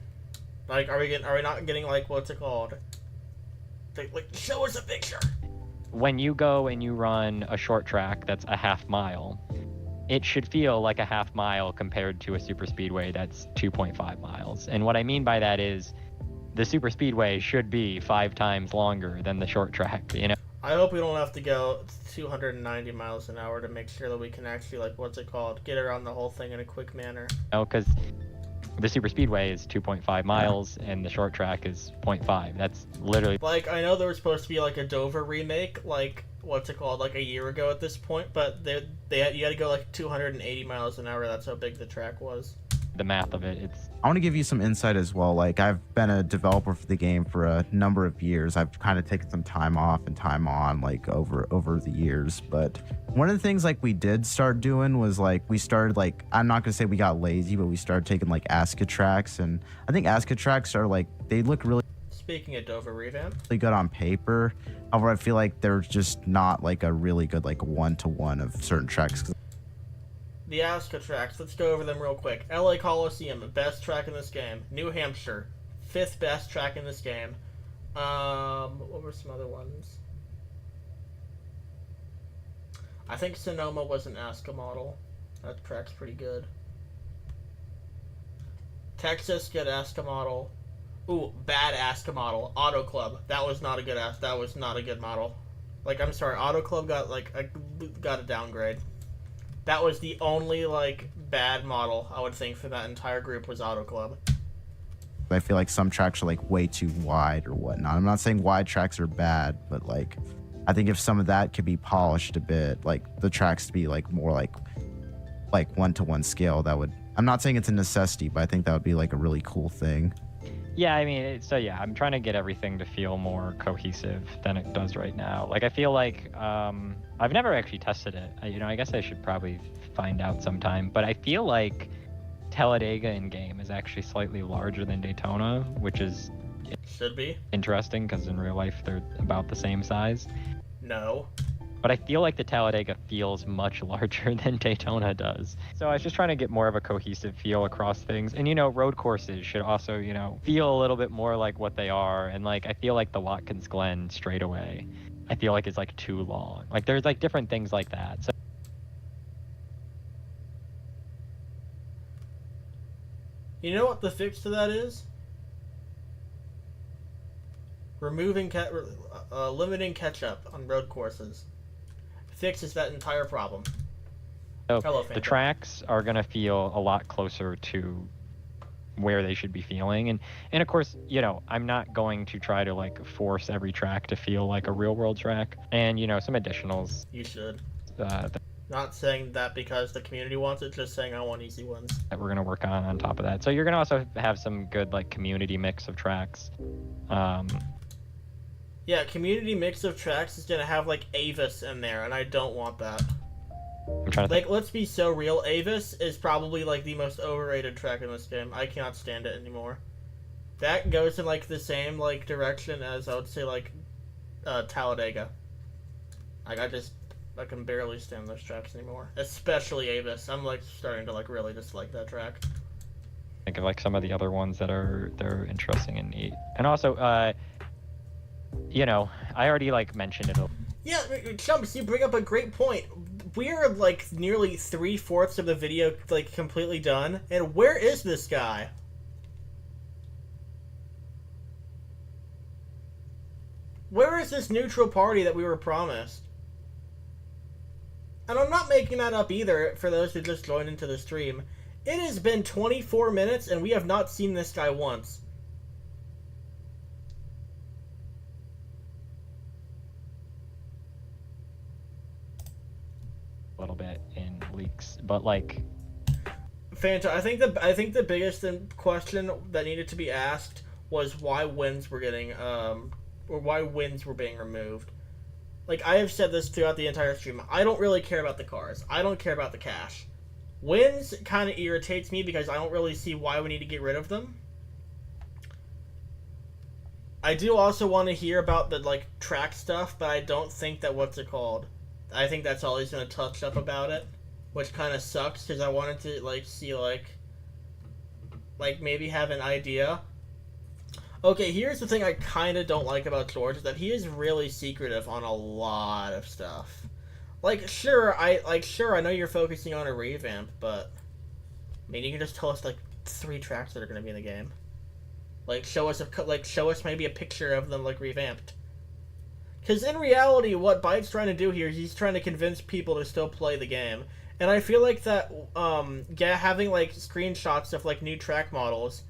Like, are we not getting, like, what's it called? Like, show us a picture. When you go and you run a short track that's a half mile, it should feel like a half mile compared to a super speedway that's 2.5 miles. And what I mean by that is the super speedway should be 5 times longer than the short track, you know? I hope we don't have to go 290 miles an hour to make sure that we can actually, like, what's it called? Get around the whole thing in a quick manner. No, because the super speedway is 2.5 miles and the short track is 0.5. That's literally... Like, I know there was supposed to be, like, a Dover remake, like, what's it called, like, a year ago at this point, but you had to go, like, 280 miles an hour. That's how big the track was. The math of it, I want to give you some insight as well. Like, I've been a developer for the game for a number of years. I've kind of taken some time off and time on, like, over the years. But one of the things, like, we did start doing was, like, we started, like, I'm not gonna say we got lazy, but we started taking, like, ASCII tracks, and I think ASCII tracks are, like, they look really Speaking of Dover revamp, good on paper. However, I feel like they're just not, like, a really good, like, one-to-one of certain tracks. the ASCII tracks, let's go over them real quick. LA Coliseum, best track in this game. New Hampshire, 5th best track in this game. What were some other ones? I think Sonoma was an ASCII model. That track's pretty good. Texas, good ASCII model. Ooh, bad ASCII model. Auto Club. That was not a good model. Like, I'm sorry, Auto Club got a downgrade. That was the only, like, bad model I would think for that entire group was Auto Club. I feel like some tracks are, like, way too wide or whatnot. I'm not saying wide tracks are bad, but, like, I think if some of that could be polished a bit, like, the tracks to be, like, more like one-to-one scale, that would... I'm not saying it's a necessity, but I think that would be, like, a really cool thing. Yeah, I mean, so yeah, I'm trying to get everything to feel more cohesive than it does right now. Like, I feel like I've never actually tested it. I guess I should probably find out sometime. But I feel like Talladega in game is actually slightly larger than Daytona, which is should be interesting because in real life they're about the same size. No. But I feel like the Talladega feels much larger than Daytona does. So I was just trying to get more of a cohesive feel across things. And, road courses should also, feel a little bit more like what they are. And, like, I feel like the Watkins Glen straightaway, I feel like it's, like, too long. Like, there's, like, different things like that. So You know what the fix to that is? Removing limiting catch-up on road courses. Fixes that entire problem. So Hello, the Phantom. tracks are going to feel a lot closer to where they should be feeling. And of course, you know, I'm not going to try to like force every track to feel like a real world track. And, you know, some additionals. You should. Uh, Not saying that because the community wants it, just saying I want easy ones. that we're going to work on top of that. So you're going to also have some good like community mix of tracks. Yeah, community mix of tracks is gonna have like Avis in there, and I don't want that. I'm trying to Like, let's be so real. Avis is probably like the most overrated track in this game. I cannot stand it anymore. That goes in like the same like direction as I would say like Talladega. Like I can barely stand those tracks anymore, especially Avis. I'm like starting to like really dislike that track. think of like some of the other ones that are they're interesting and neat. And also, you know, I already like mentioned it. Yeah, Chumps, you bring up a great point. We're like nearly 3/4 of the video like completely done, and where is this guy? Where is this neutral party that we were promised? And I'm not making that up either for those who just joined into the stream. It has been 24 minutes and we have not seen this guy once. A little bit in leaks, but like Fanta, I think the biggest question that needed to be asked was why wins were getting or why wins were being removed. Like, I have said this throughout the entire stream. I don't really care about the cars. I don't care about the cash. Wins kind of irritates me because I don't really see why we need to get rid of them. I do also want to hear about the like track stuff, but I don't think that what's it called. I think that's all he's gonna touch up about it, which kind of sucks because I wanted to like see like maybe have an idea. Okay, here's the thing I kind of don't like about George is that he is really secretive on a lot of stuff. Like, sure, I know you're focusing on a revamp, but I mean, you can just tell us like 3 tracks that are gonna be in the game. Like, show us maybe a picture of them like revamped. Because in reality, what Byte's trying to do here is he's trying to convince people to still play the game. And I feel like that, having, like, screenshots of, like, new track models,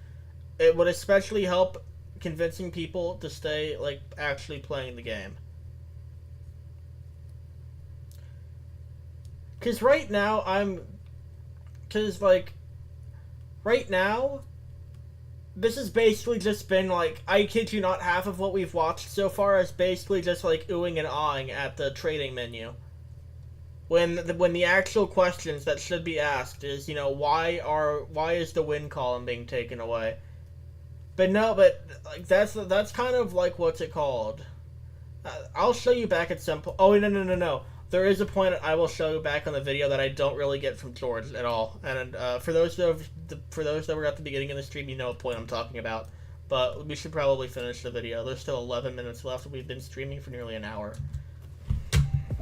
it would especially help convincing people to stay, like, actually playing the game. Because right now, right now, this has basically just been, like, I kid you not, half of what we've watched so far is basically just, like, oohing and ahhing at the trading menu. When the actual questions that should be asked is, you know, why is the win column being taken away? But no, like, that's kind of, like, what's it called? I'll show you back at some point. Oh, no. There is a point I will show you back on the video that I don't really get from George at all. And for those that were at the beginning of the stream, you know what point I'm talking about. But we should probably finish the video. There's still 11 minutes left. We've been streaming for nearly an hour.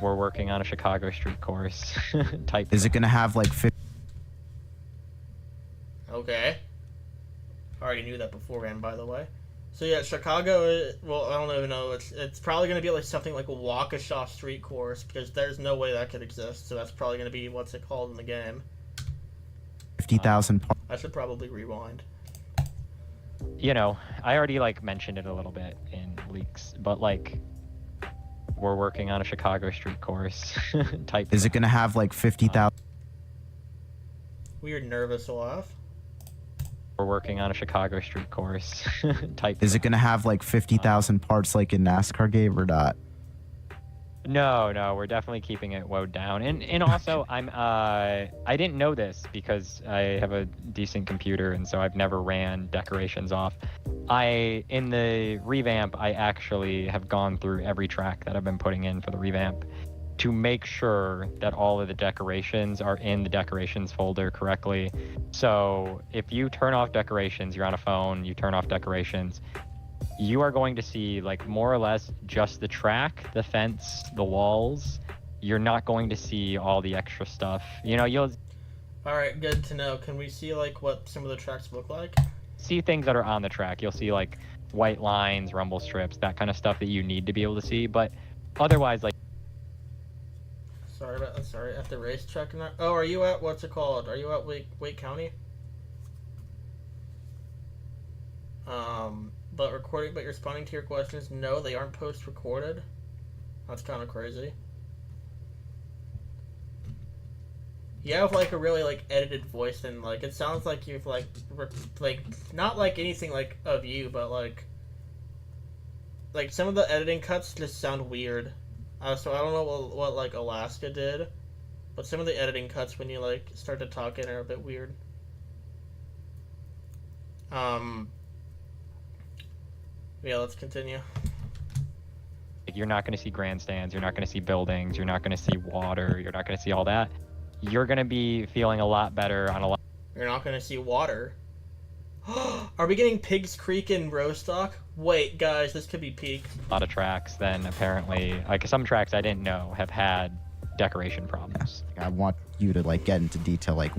we're working on a Chicago street course type. Is it gonna have like 50? Okay. I already knew that beforehand, by the way. So yeah, Chicago, well, I don't even know, it's probably going to be like something like a Waukesha street course, because there's no way that could exist, so that's probably going to be, what's it called in the game? 50,000. I should probably rewind. You know, I already like mentioned it a little bit in leaks, but like we're working on a Chicago street course type. Is it gonna have like 50,000? Weird nervous laugh. We're working on a Chicago street course type. Is it gonna have like 50,000 parts like in NASCAR game or not? No, we're definitely keeping it woed down. And also I didn't know this because I have a decent computer and so I've never ran decorations off. In the revamp, I actually have gone through every track that I've been putting in for the revamp to make sure that all of the decorations are in the decorations folder correctly. So if you turn off decorations, you're on a phone, you turn off decorations, you are going to see like more or less just the track, the fence, the walls. You're not going to see all the extra stuff. You know, you'll Alright, good to know. Can we see like what some of the tracks look like? see things that are on the track. You'll see like white lines, rumble strips, that kind of stuff that you need to be able to see. But otherwise, like, Sorry about sorry, at the racetrack. Oh, are you at, what's it called? Are you at Wake County? But you're responding to your questions. No, they aren't post-recorded. That's kind of crazy. You have like a really like edited voice, and like it sounds like you've like not like anything like of you, but like some of the editing cuts just sound weird. So I don't know what like Alaska did, but some of the editing cuts when you like start to talk in are a bit weird. Yeah, let's continue. You're not going to see grandstands. You're not going to see buildings. You're not going to see water. You're not going to see all that. You're going to be feeling a lot better on a lot. You're not going to see water. Are we getting Pigs Creek in Rostock? Wait, guys, this could be peak. A lot of tracks. Then apparently, like some tracks I didn't know have had decoration problems. I want you to like get into detail, like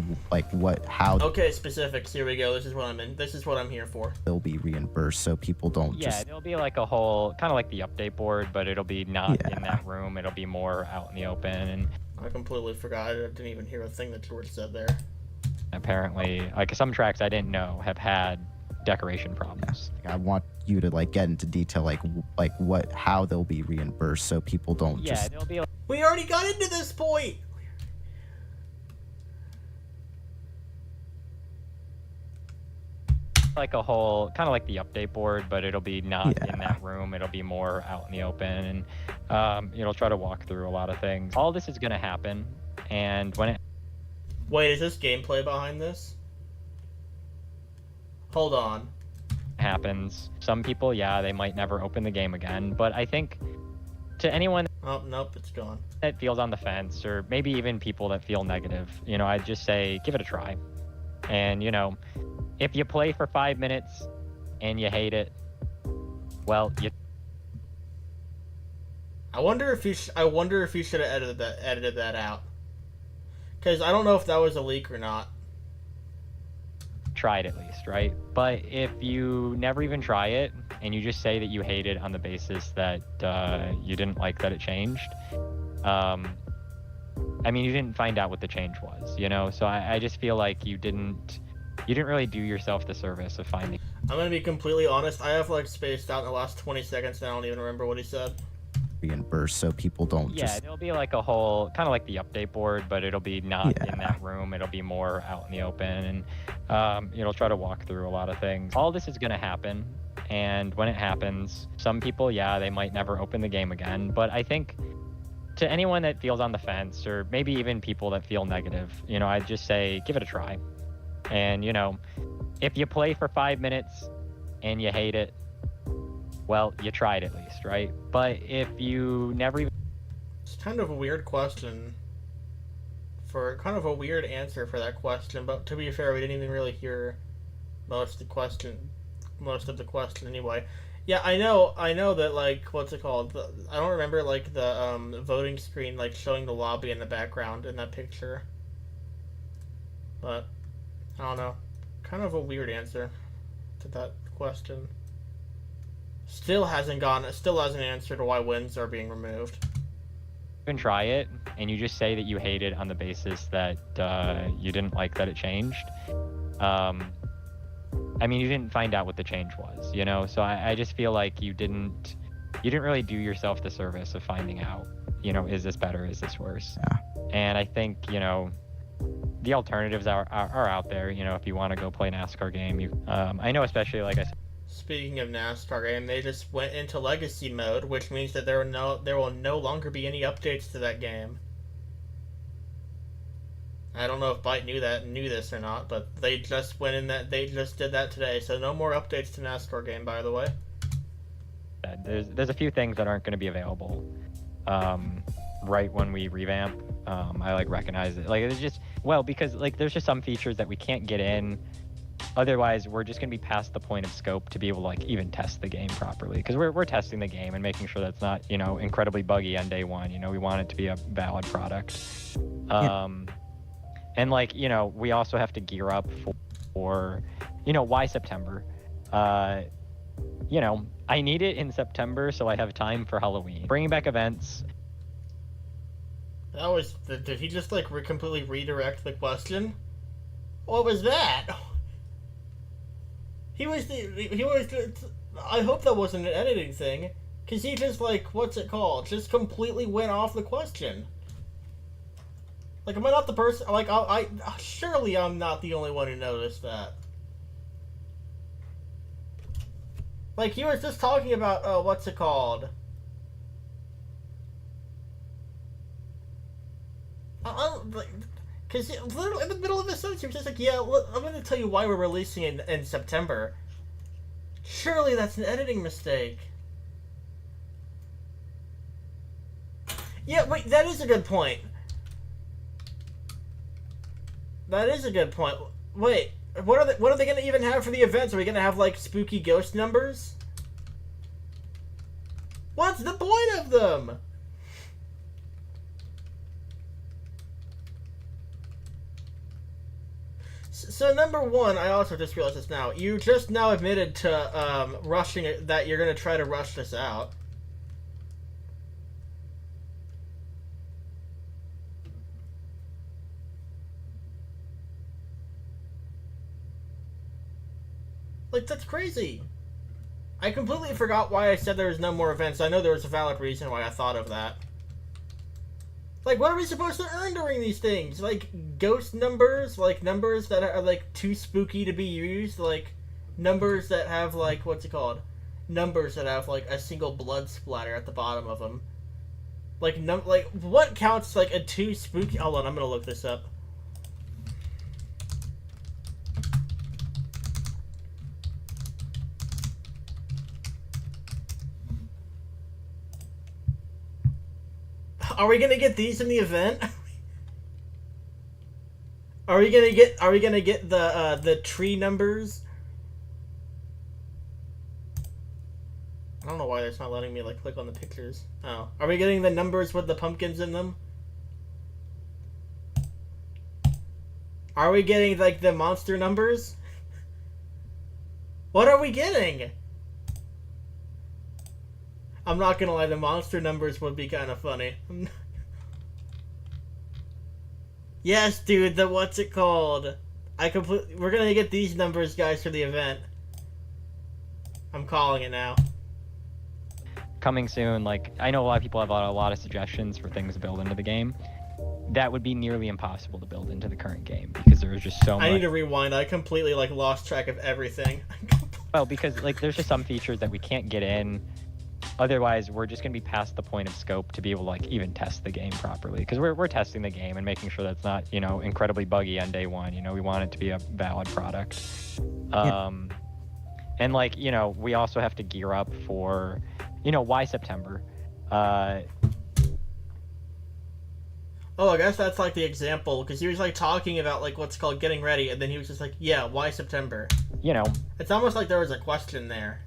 how Okay, specifics. Here we go. This is what I'm in. This is what I'm here for. they'll be reimbursed, so people don't Yeah, just. there'll be like a whole kind of like the update board, but it'll be not Yeah. in that room. It'll be more out in the open. And I completely forgot. I didn't even hear a thing that George said there. apparently, like some tracks I didn't know have had decoration problems. I want you to like get into detail, like how they'll be reimbursed, so people don't Yeah, just. there'll be We already got into this point. like a whole kind of like the update board, but it'll be not Yeah. in that room. It'll be more out in the open, and it'll try to walk through a lot of things. All this is going to happen, and when it Wait, is this gameplay behind this? Hold on. happens, some people, yeah, they might never open the game again. But I think to anyone Oh, nope, it's gone. that feels on the fence, or maybe even people that feel negative, I'd just say give it a try. And if you play for 5 minutes and you hate it, well, I wonder if you should have edited that out. Cause I don't know if that was a leak or not. try it at least, right? But if you never even try it and you just say that you hate it on the basis that you didn't like that it changed, you didn't find out what the change was, So I just feel like you didn't really do yourself the service of finding. I'm gonna be completely honest. I have like spaced out in the last 20 seconds, and I don't even remember what he said. Reimbursed, so people don't Yeah, just. there'll be like a whole kind of like the update board, but it'll be not Yeah. in that room. It'll be more out in the open, and it'll try to walk through a lot of things. All this is going to happen, and when it happens, some people, yeah, they might never open the game again. But I think to anyone that feels on the fence, or maybe even people that feel negative, I'd just say give it a try. And if you play for 5 minutes and you hate it, well, you tried at least, right? But if you never even... It's kind of a weird question. Kind of a weird answer for that question, but to be fair, we didn't even really hear most of the question anyway. Yeah, I know that, like, what's it called? I don't remember, like, the voting screen, like, showing the lobby in the background in that picture. But, I don't know. Kind of a weird answer to that question. Still hasn't answered why wins are being removed. even try it and you just say that you hate it on the basis that you didn't like that it changed, you didn't find out what the change was, So I just feel like you didn't really do yourself the service of finding out, is this better, is this worse? Yeah. And I think, the alternatives are out there, if you want to go play NASCAR game. I know, especially like I said. Speaking of NASCAR game, they just went into legacy mode, which means that there will no longer be any updates to that game. I don't know if Byte knew this or not, but they just did that today, so no more updates to NASCAR game, by the way. There's a few things that aren't going to be available right when we revamp. I recognize it. It's just because there's just some features that we can't get in. Otherwise, we're just going to be past the point of scope to be able to even test the game properly, because we're testing the game and making sure that's not incredibly buggy on day one. We want it to be a valid product. And we also have to gear up for why September. I need it in September so I have time for Halloween. Bringing back events. That was. Did he just like completely redirect the question? What was that? He was. I hope that wasn't an editing thing, cause he just like what's it called? Just completely went off the question. Like, am I not the person? Like, I surely I'm not the only one who noticed that. Like, he was just talking about what's it called? Like, because literally in the middle of the sentence, he was just like, yeah, look, I'm going to tell you why we're releasing it in September. Surely that's an editing mistake. Yeah, wait, that is a good point. That is a good point. Wait, what are they going to even have for the events? Are we going to have, like, spooky ghost numbers? What's the point of them? So number one, I also just realized this now. You just now admitted to rushing it, that you're going to try to rush this out. Like, that's crazy. I completely forgot why I said there was no more events. I know there was a valid reason why I thought of that. Like, what are we supposed to earn during these things? Like, ghost numbers? Like, numbers that are, like, too spooky to be used? Like, numbers that have, like, what's it called? Numbers that have, like, a single blood splatter at the bottom of them. Like, what counts, like, a too spooky... Hold on, I'm gonna look this up. Are we gonna get these in the event? Are we gonna get the tree numbers? I don't know why it's not letting me like click on the pictures. Oh, are we getting the numbers with the pumpkins in them? Are we getting like the monster numbers? What are we getting? I'm not gonna lie, the monster numbers would be kind of funny. Yes, dude, the what's it called? We're gonna get these numbers, guys, for the event. I'm calling it now. Coming soon, like, I know a lot of people have a lot of suggestions for things to build into the game. That would be nearly impossible to build into the current game because there is just so much. I need to rewind. I completely, like, lost track of everything. Well, because, like, there's just some features that we can't get in. Otherwise, we're just going to be past the point of scope to be able to, like, even test the game properly. Because we're testing the game and making sure that's not, you know, incredibly buggy on day one. You know, we want it to be a valid product. And, like, you know, we also have to gear up for, you know, why September? Oh, I guess that's, like, the example. Because he was, like, talking about, like, what's called getting ready. And then he was just like, yeah, why September? You know. It's almost like there was a question there.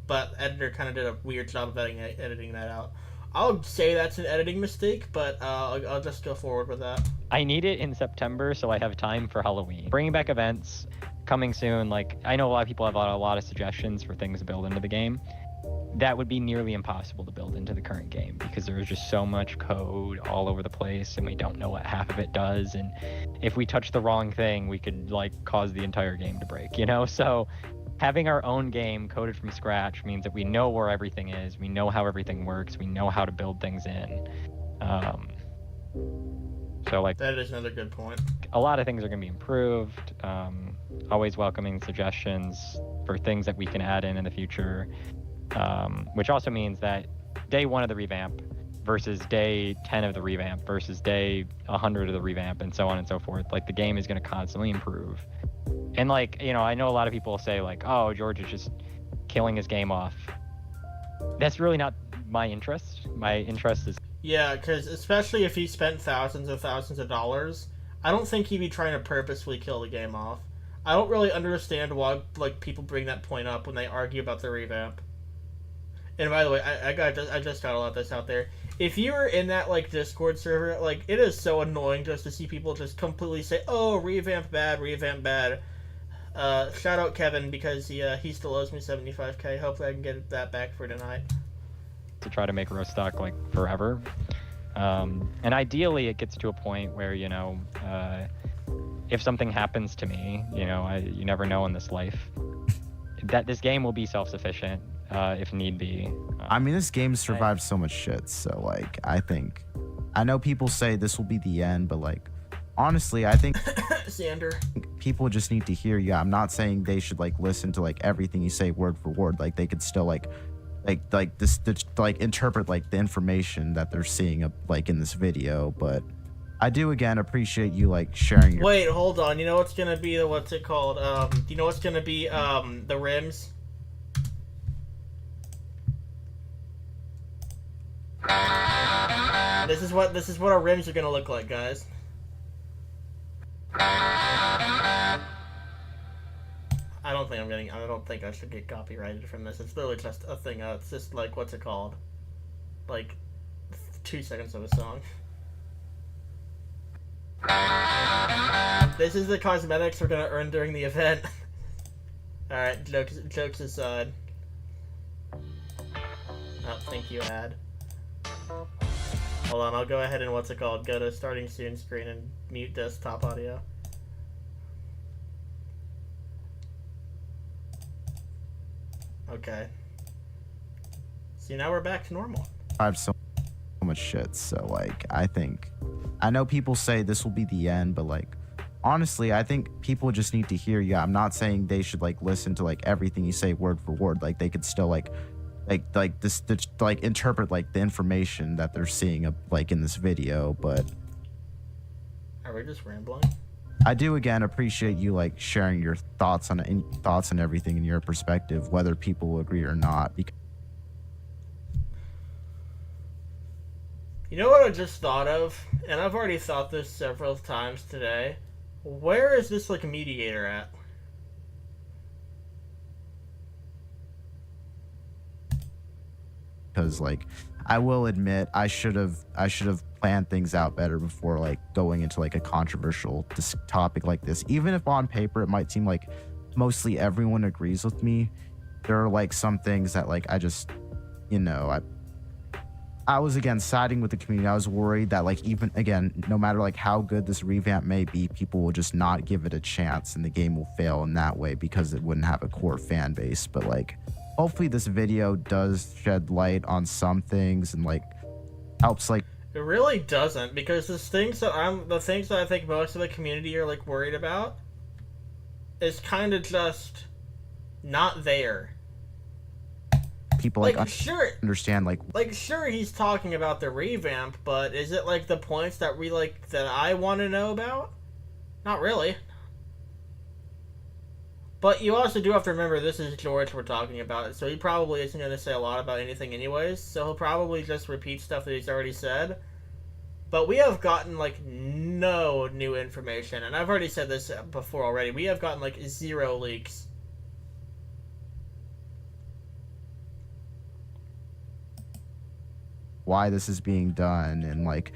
But editor kind of did a weird job of editing that out. I'll say that's an editing mistake, but I'll just go forward with that. I need it in September so I have time for Halloween. Bringing back events, coming soon. Like, I know a lot of people have a lot of suggestions for things to build into the game. That would be nearly impossible to build into the current game because there's just so much code all over the place and we don't know what half of it does. And if we touch the wrong thing, we could, like, cause the entire game to break, you know? So having our own game coded from scratch means that we know where everything is, we know how everything works, we know how to build things in. So, like, that is another good point. A lot of things are going to be improved. Always welcoming suggestions for things that we can add in the future, which also means that day 1 of the revamp versus day 10 of the revamp versus day 100 of the revamp and so on and so forth. Like, the game is going to constantly improve. And, like, you know, I know a lot of people say, like, oh, George is just killing his game off. That's really not my interest. My interest is... Yeah, because especially if he spent thousands and thousands of dollars, I don't think he'd be trying to purposefully kill the game off. I don't really understand why, like, people bring that point up when they argue about the revamp. And by the way, I just gotta let this out there. If you were in that, like, Discord server, like, it is so annoying just to see people just completely say, oh, revamp bad, revamp bad. Shout out Kevin, because he still owes me 75k. Hopefully I can get that back for tonight. To try to make roast stock, like, forever. And ideally, it gets to a point where, if something happens to me, you never know in this life, that this game will be self-sufficient if need be. I mean, this game survived so much shit, so like I know people say this will be the end, but like honestly, I think Xander, people just need to hear you. I'm not saying they should like listen to like everything you say word for word. Like they could still like interpret like the information that they're seeing like in this video, but I do again appreciate you like sharing your Wait, hold on. You know what's gonna be the what's it called? You know what's gonna be the rims? This is what our rims are gonna look like, guys. I don't think I should get copyrighted from this. It's literally just a thing. It's just like, what's it called? Like 2 seconds of a song. This is the cosmetics we're gonna earn during the event. Alright, jokes aside. Oh, thank you, ad. Hold on, I'll go ahead and what's it called? Go to starting soon screen and mute desktop audio. Okay. See, now we're back to normal. I have so much shit, so like I know people say this will be the end, but like honestly, I think people just need to hear you. I'm not saying they should like listen to like everything you say word for word. Like they could still like interpret like the information that they're seeing like in this video, but Are we just rambling? I do again appreciate you like sharing your thoughts on everything in your perspective, whether people will agree or not. Because you know what I just thought of? And I've already thought this several times today. Where is this like mediator at? like I will admit I should have planned things out better before like going into like a controversial topic like this. Even if on paper it might seem like mostly everyone agrees with me, there are like some things that like I just I was again siding with the community. I was worried that like even again, no matter like how good this revamp may be, people will just not give it a chance and the game will fail in that way because it wouldn't have a core fan base. But like hopefully this video does shed light on some things and like helps like It really doesn't, because the things that I think most of the community are like worried about is kind of just not there. people like sure understand like sure he's talking about the revamp, but is it like the points that that I want to know about? Not really. But you also do have to remember this is George we're talking about, so he probably isn't going to say a lot about anything anyways, so he'll probably just repeat stuff that he's already said. But we have gotten like no new information, and I've already said this before already. We have gotten like 0 leaks. why this is being done and like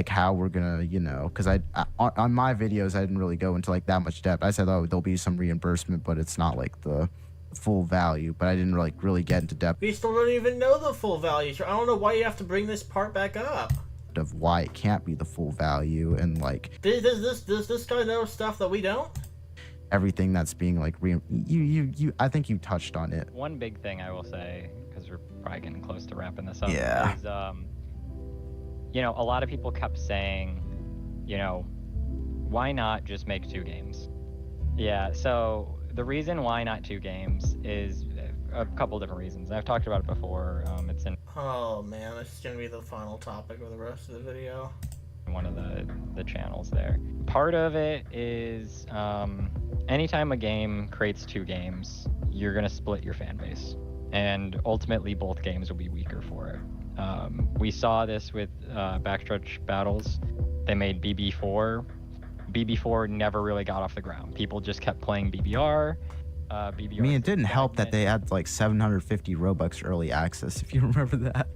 how we're gonna because I on my videos I didn't really go into like that much depth. I said, oh, there'll be some reimbursement, but it's not like the full value, but I didn't really get into depth We still don't even know the full value, so I don't know why you have to bring this part back up. of why it can't be the full value and like Does this guy know stuff that we don't? everything that's being like you I think you touched on it. One big thing I will say, because we're probably getting close to wrapping this up, Yeah. is a lot of people kept saying, why not just make 2 games? Yeah, so the reason why not 2 games is a couple different reasons. I've talked about it before. It's in Oh man, this is gonna be the final topic of the rest of the video. one of the channels there. Part of it is anytime a game creates 2 games, you're gonna split your fan base, and ultimately both games will be weaker for it. We saw this with Backstretch Battles. They made BB4. BB4 never really got off the ground. People just kept playing BBR. BBR. I mean, it didn't help that they had like 750 Robux early access, if you remember that.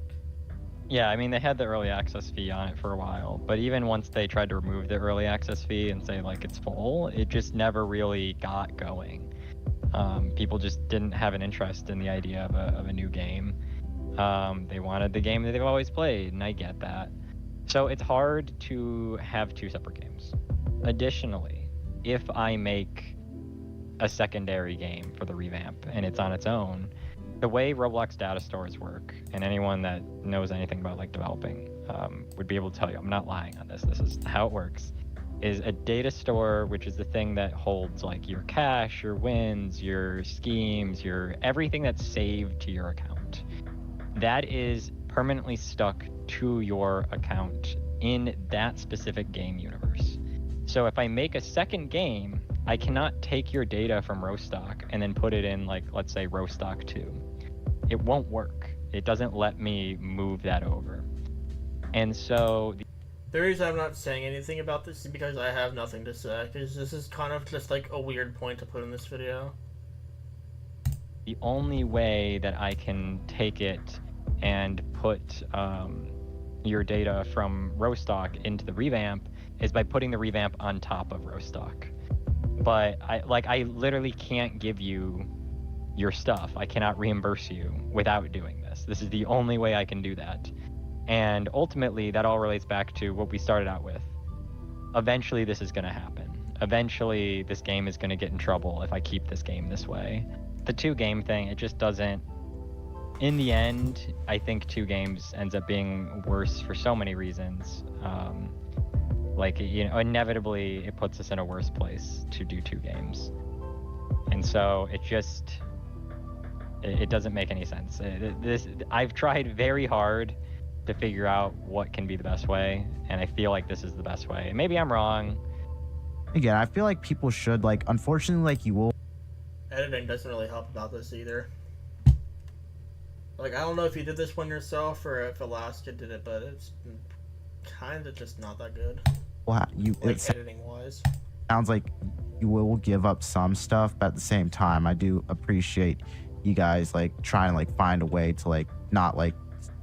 Yeah, I mean, they had the early access fee on it for a while, but even once they tried to remove the early access fee and say like it's full, it just never really got going. People just didn't have an interest in the idea of a new game. They wanted the game that they've always played, and I get that. So it's hard to have two separate games. Additionally, if I make a secondary game for the revamp and it's on its own, the way Roblox data stores work, and anyone that knows anything about like developing would be able to tell you, I'm not lying on this, this is how it works, is a data store, which is the thing that holds like your cash, your wins, your schemes, your everything that's saved to your account. That is permanently stuck to your account in that specific game universe. So if I make a second game, I cannot take your data from Rostock and then put it in, like, let's say Rostock 2. It won't work. It doesn't let me move that over. And so the reason I'm not saying anything about this is because I have nothing to say, because this is kind of just like a weird point to put in this video. the only way that I can take it and put your data from Rostock into the revamp is by putting the revamp on top of Rostock. But I literally can't give you your stuff. I cannot reimburse you without doing this. This is the only way I can do that. And ultimately, that all relates back to what we started out with. Eventually, this is going to happen. Eventually, this game is going to get in trouble if I keep this game this way. The two-game thing, it just doesn't... In the end, I think two games ends up being worse for so many reasons. Inevitably, it puts us in a worse place to do two games. And so it just... It doesn't make any sense. I've tried very hard to figure out what can be the best way, and I feel like this is the best way. Maybe I'm wrong. Again, I feel like people should, unfortunately, you will... Editing doesn't really help about this either. I don't know if you did this one yourself or if Alaska did it, but it's kind of just not that good. Editing-wise. Sounds like you will give up some stuff, but at the same time, I do appreciate you guys, trying to, find a way to, not,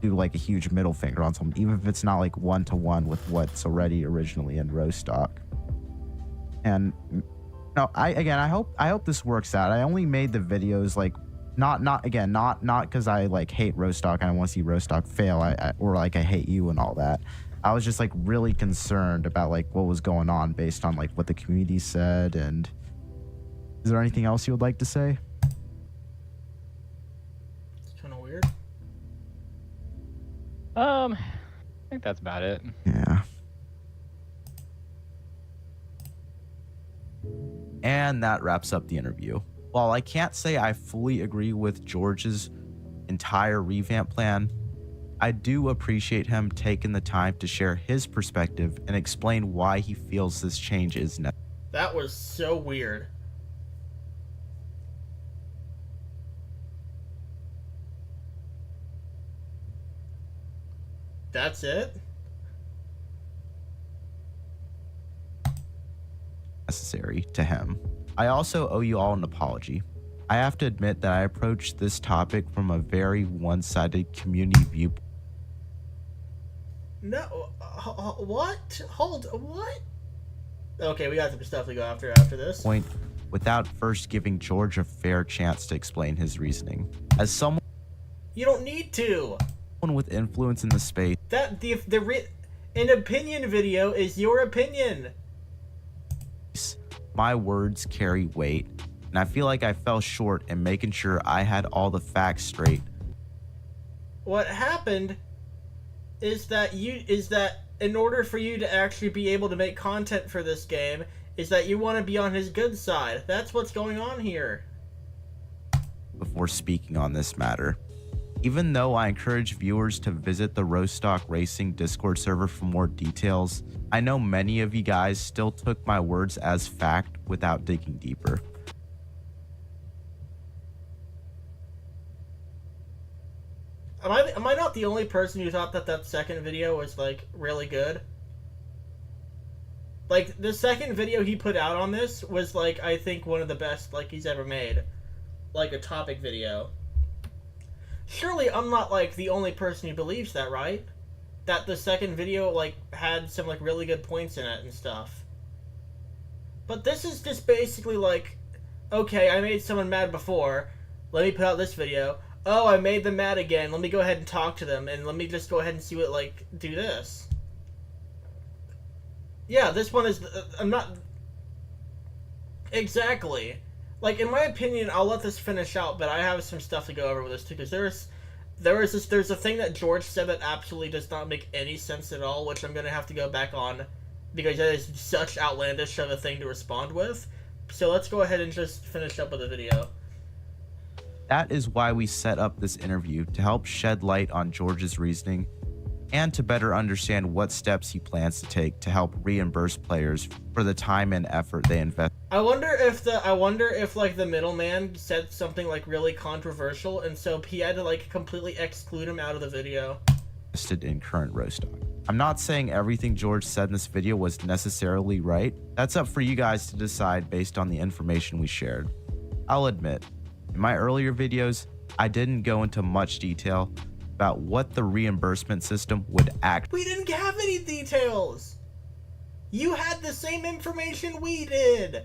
do, a huge middle finger on something, even if it's not, one-to-one with what's already originally in Rostock. And... No, I hope this works out. I only made the videos not because I hate Rostock and I want to see Rostock fail, I hate you and all that. I was just really concerned about what was going on based on what the community said. And is there anything else you would like to say? It's kind of weird. I think that's about it. Yeah. And that wraps up the interview. While I can't say I fully agree with George's entire revamp plan, I do appreciate him taking the time to share his perspective and explain why he feels this change is necessary. That was so weird. That's it? Necessary to him. I also owe you all an apology. I have to admit that I approached this topic from a very one-sided community viewpoint. No, what? What? Okay, we got some stuff to go after this. Without first giving George a fair chance to explain his reasoning. As someone... You don't need to. With influence in the space... An opinion video is your opinion. My words carry weight, and I feel like I fell short in making sure I had all the facts straight. What happened is that in order for you to actually be able to make content for this game, is that you want to be on his good side. That's what's going on here. Before speaking on this matter, even though I encourage viewers to visit the Rostock Racing Discord server for more details, I know many of you guys still took my words as fact without digging deeper. Am I not the only person who thought that second video was really good? The second video he put out on this was I think one of the best he's ever made. A topic video. Surely I'm not the only person who believes that, right? That the second video had some really good points in it and stuff. But this is just basically okay, I made someone mad before, let me put out this video. Oh, I made them mad again, let me go ahead and talk to them, and let me just go ahead and see what do this. Yeah, this one is. I'm not. Exactly. Like, in my opinion, I'll let this finish out, but I have some stuff to go over with this too, because there's a thing that George said that absolutely does not make any sense at all, which I'm gonna have to go back on, because that is such outlandish of a thing to respond with. So let's go ahead and just finish up with the video. That is why we set up this interview, to help shed light on George's reasoning and to better understand what steps he plans to take to help reimburse players for the time and effort they invest. I wonder if like the middleman said something like really controversial, and so he had to like completely exclude him out of the video. In current Rostock. I'm not saying everything George said in this video was necessarily right. That's up for you guys to decide based on the information we shared. I'll admit, in my earlier videos, I didn't go into much detail about what the reimbursement system would We didn't have any details. You had the same information we did.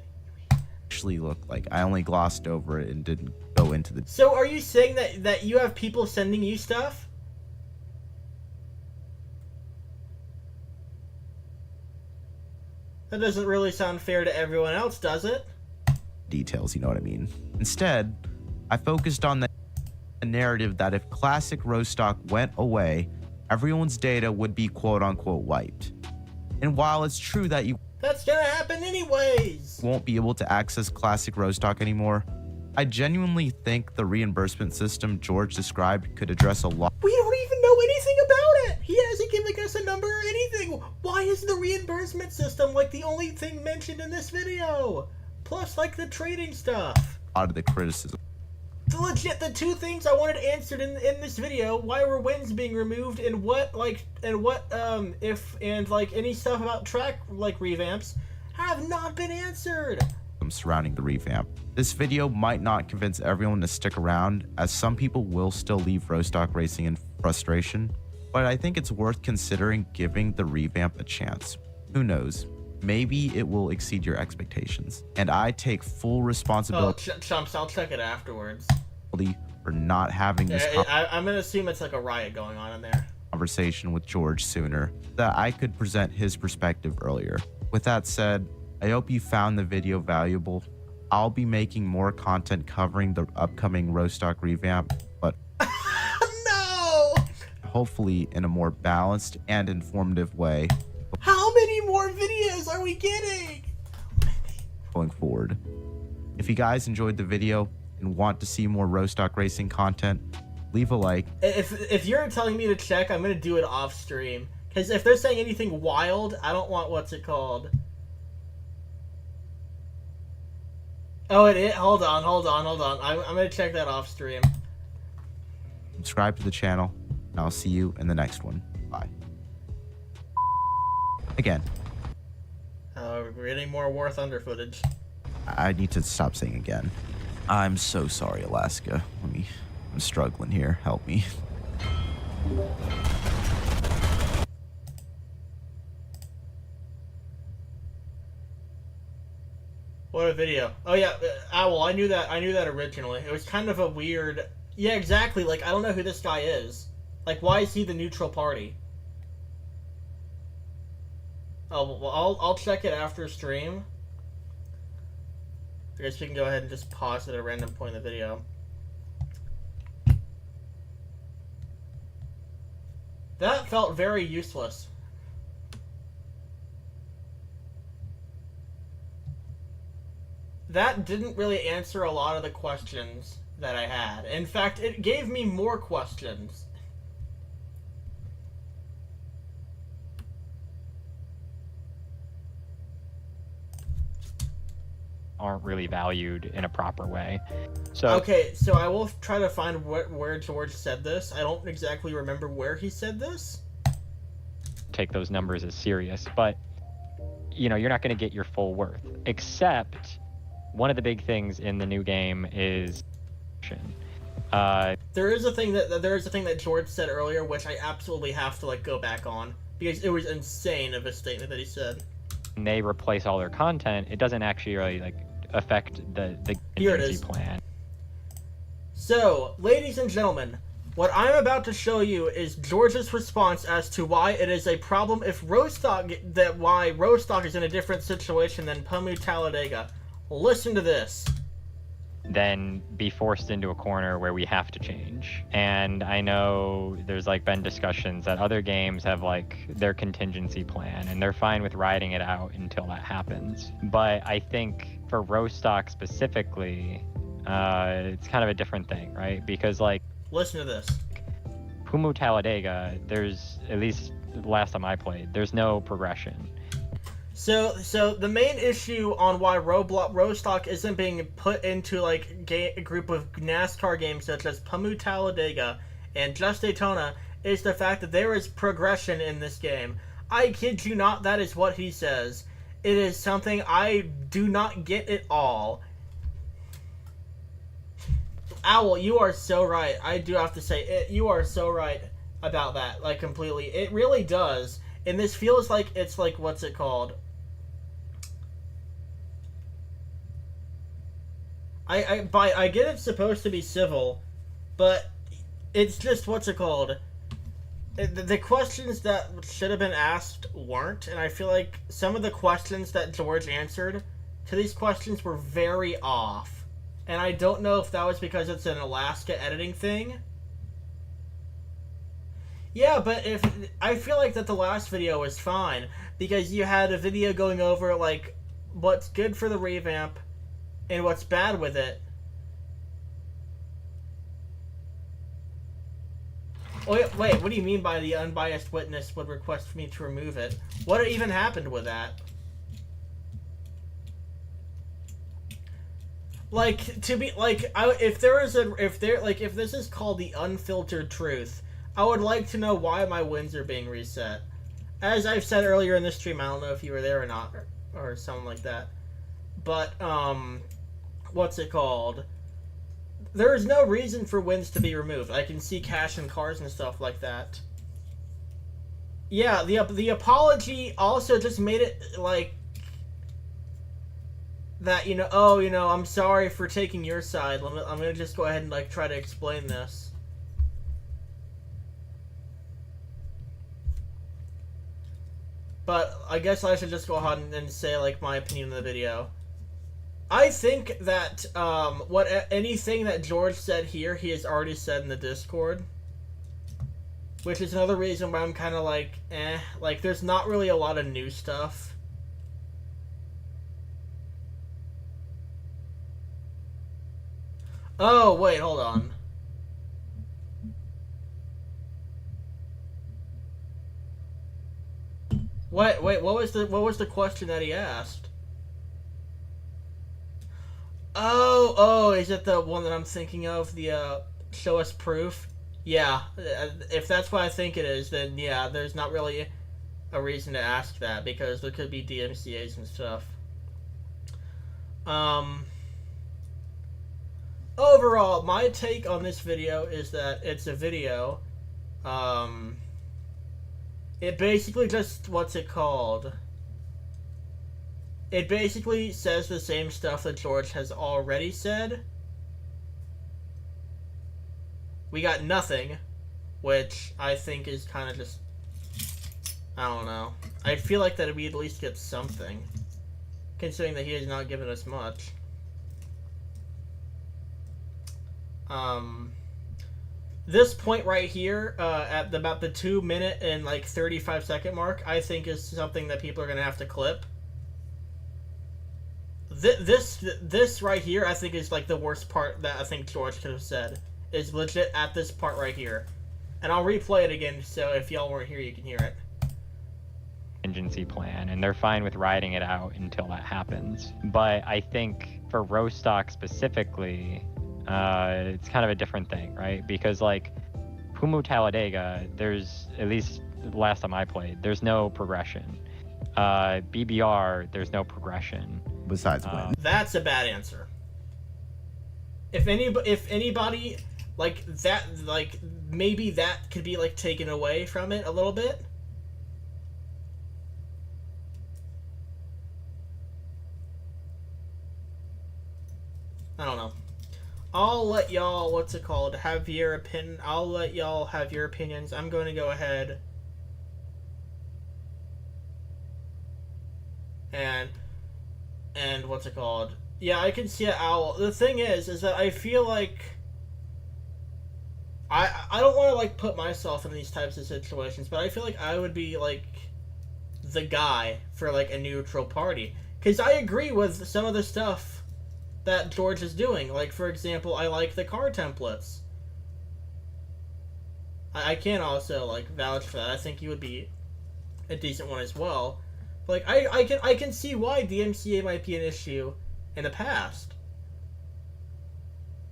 actually look like. I only glossed over it and didn't go into the... So are you saying that you have people sending you stuff? That doesn't really sound fair to everyone else, does it? details, you know what I mean? Instead, I focused on the narrative that if classic Rostock went away, everyone's data would be quote-unquote wiped. And while it's true that you That's gonna happen anyways! won't be able to access classic Rostock anymore, I genuinely think the reimbursement system George described could address a lot. We don't even know anything about it! He hasn't given us a number or anything! Why is the reimbursement system like the only thing mentioned in this video? Plus like the trading stuff. A lot of the criticism. Legit, the two things I wanted answered in this video, why were wins being removed, and what if any stuff about track like revamps have not been answered. Surrounding the revamp. This video might not convince everyone to stick around, as some people will still leave Rostock racing in frustration, but I think it's worth considering giving the revamp a chance. Who knows? Maybe it will exceed your expectations. And I take full responsibility Chumps, I'll check it afterwards. for not having this I'm gonna assume it's like a riot going on in there. Conversation with George sooner, that I could present his perspective earlier. With that said, I hope you found the video valuable. I'll be making more content covering the upcoming Rostock revamp, but No! hopefully in a more balanced and informative way How many more videos are we getting? going forward. If you guys enjoyed the video and want to see more Rostock racing content, leave a like. If you're telling me to check, I'm gonna do it off stream. Because if they're saying anything wild, I don't want what's it called. Oh, it is. Hold on. I'm gonna check that off stream. Subscribe to the channel, and I'll see you in the next one. Bye. Again, We're getting more War Thunder footage. I need to stop saying again. I'm so sorry, Alaska. I'm struggling here. Help me. What a video. Oh yeah, Owl, I knew that originally. It was kind of a weird... Yeah, exactly, like, I don't know who this guy is. Like, why is he the neutral party? Oh, well, I'll check it after stream. I guess we can go ahead and just pause at a random point in the video. That felt very useless. That didn't really answer a lot of the questions that I had. In fact, it gave me more questions. Aren't really valued in a proper way. So Okay, so I will try to find where George said this. I don't exactly remember where he said this. take those numbers as serious, but you know, you're not going to get your full worth, except one of the big things in the new game is There is a thing that George said earlier, which I absolutely have to like go back on, because it was insane of a statement that he said. when they replace all their content, it doesn't actually really like affect the Here it contingency is. plan. So, ladies and gentlemen, What I'm about to show you is George's response as to why it is a problem if why Rostock is in a different situation than Pamu Talladega. Listen to this. Then be forced into a corner where we have to change. And I know there's like been discussions that other games have like their contingency plan and they're fine with riding it out until that happens. But I think for Rostock specifically, it's kind of a different thing, right? Because like Listen to this. Pumu Talladega, there's, at least the last time I played, there's no progression. So the main issue on why Rostock isn't being put into like a group of NASCAR games such as Pamu Talladega and Just Daytona is the fact that there is progression in this game. I kid you not, that is what he says. It is something I do not get at all. Owl, you are so right. I do have to say it. You are so right about that, like completely. It really does. And this feels like it's like, what's it called? I get it's supposed to be civil, but it's just, what's it called? The questions that should have been asked weren't, and I feel like some of the questions that George answered to these questions were very off. And I don't know if that was because it's an Alaska editing thing. Yeah, but if I feel like that the last video was fine because you had a video going over like what's good for the revamp and what's bad with it. Wait, what do you mean by the unbiased witness would request for me to remove it? What even happened with that? Like, to be like, if this is called the unfiltered truth, I would like to know why my wins are being reset. As I've said earlier in this stream, I don't know if you were there or not, or something like that. But, what's it called? There is no reason for wins to be removed. I can see cash and cars and stuff like that. Yeah, the apology also just made it, like, that, I'm sorry for taking your side. I'm gonna just go ahead and, like, try to explain this. But I guess I should just go ahead and say, like, my opinion in the video. I think that, anything that George said here, he has already said in the Discord. Which is another reason why I'm kind of like, like, there's not really a lot of new stuff. Oh, wait, hold on. Wait, what was the question that he asked? Oh, is it the one that I'm thinking of? The, show us proof? Yeah, if that's what I think it is, then yeah, there's not really a reason to ask that, because there could be DMCAs and stuff. Overall, my take on this video is that it's a video. It basically just, what's it called? It basically says the same stuff that George has already said. We got nothing, which I think is kind of just, I don't know. I feel like that we at least get something, considering that he has not given us much. This point right here, at about the 2 minute and like 35-second mark, I think is something that people are gonna have to clip. This right here, I think is like the worst part that I think George could have said. Is legit at this part right here, and I'll replay it again. So if y'all weren't here, you can hear it. Contingency plan, and they're fine with riding it out until that happens. But I think for Rostock specifically, it's kind of a different thing, right? Because like Pumu Talladega, there's, at least the last time I played, there's no progression. BBR, there's no progression. Besides win. That's a bad answer. If anybody like that, like maybe that could be like taken away from it a little bit. I don't know. I'll let y'all, what's it called, have your opinion. I'll let y'all have your opinions. I'm going to go ahead and what's it called? Yeah, I can see an owl. The thing is that I feel like I don't want to like put myself in these types of situations, but I feel like I would be like the guy for like a neutral party, because I agree with some of the stuff that George is doing. Like, for example, I like the car templates. I can also like vouch for that. I think he would be a decent one as well. Like, I can see why DMCA might be an issue in the past,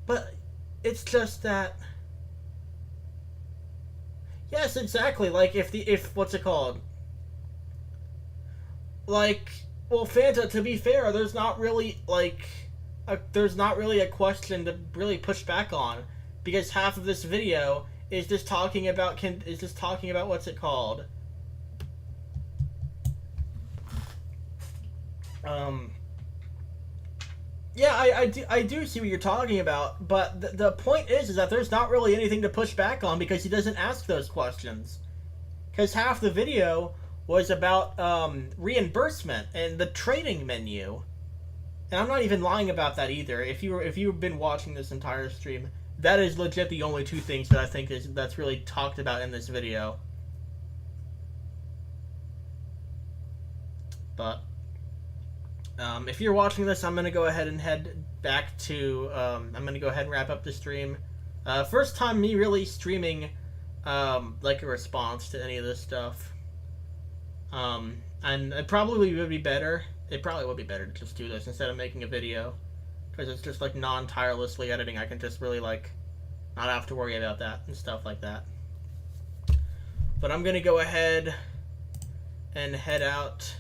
but it's just that. Yes, exactly. Like, if what's it called? Like, well, Fanta. To be fair, there's not really like there's not really a question to really push back on, because half of this video is just talking about what's it called? Yeah, I do see what you're talking about, but the point is that there's not really anything to push back on because he doesn't ask those questions. Because half the video was about reimbursement and the trading menu, and I'm not even lying about that either. If you've been watching this entire stream, that is legit the only two things that I think that's really talked about in this video. But if you're watching this, I'm gonna go ahead and head back to. I'm gonna go ahead and wrap up the stream. First time me really streaming, like a response to any of this stuff. And it probably would be better. It probably would be better to just do this instead of making a video, because it's just like non-tirelessly editing. I can just really like not have to worry about that and stuff like that. But I'm gonna go ahead and head out.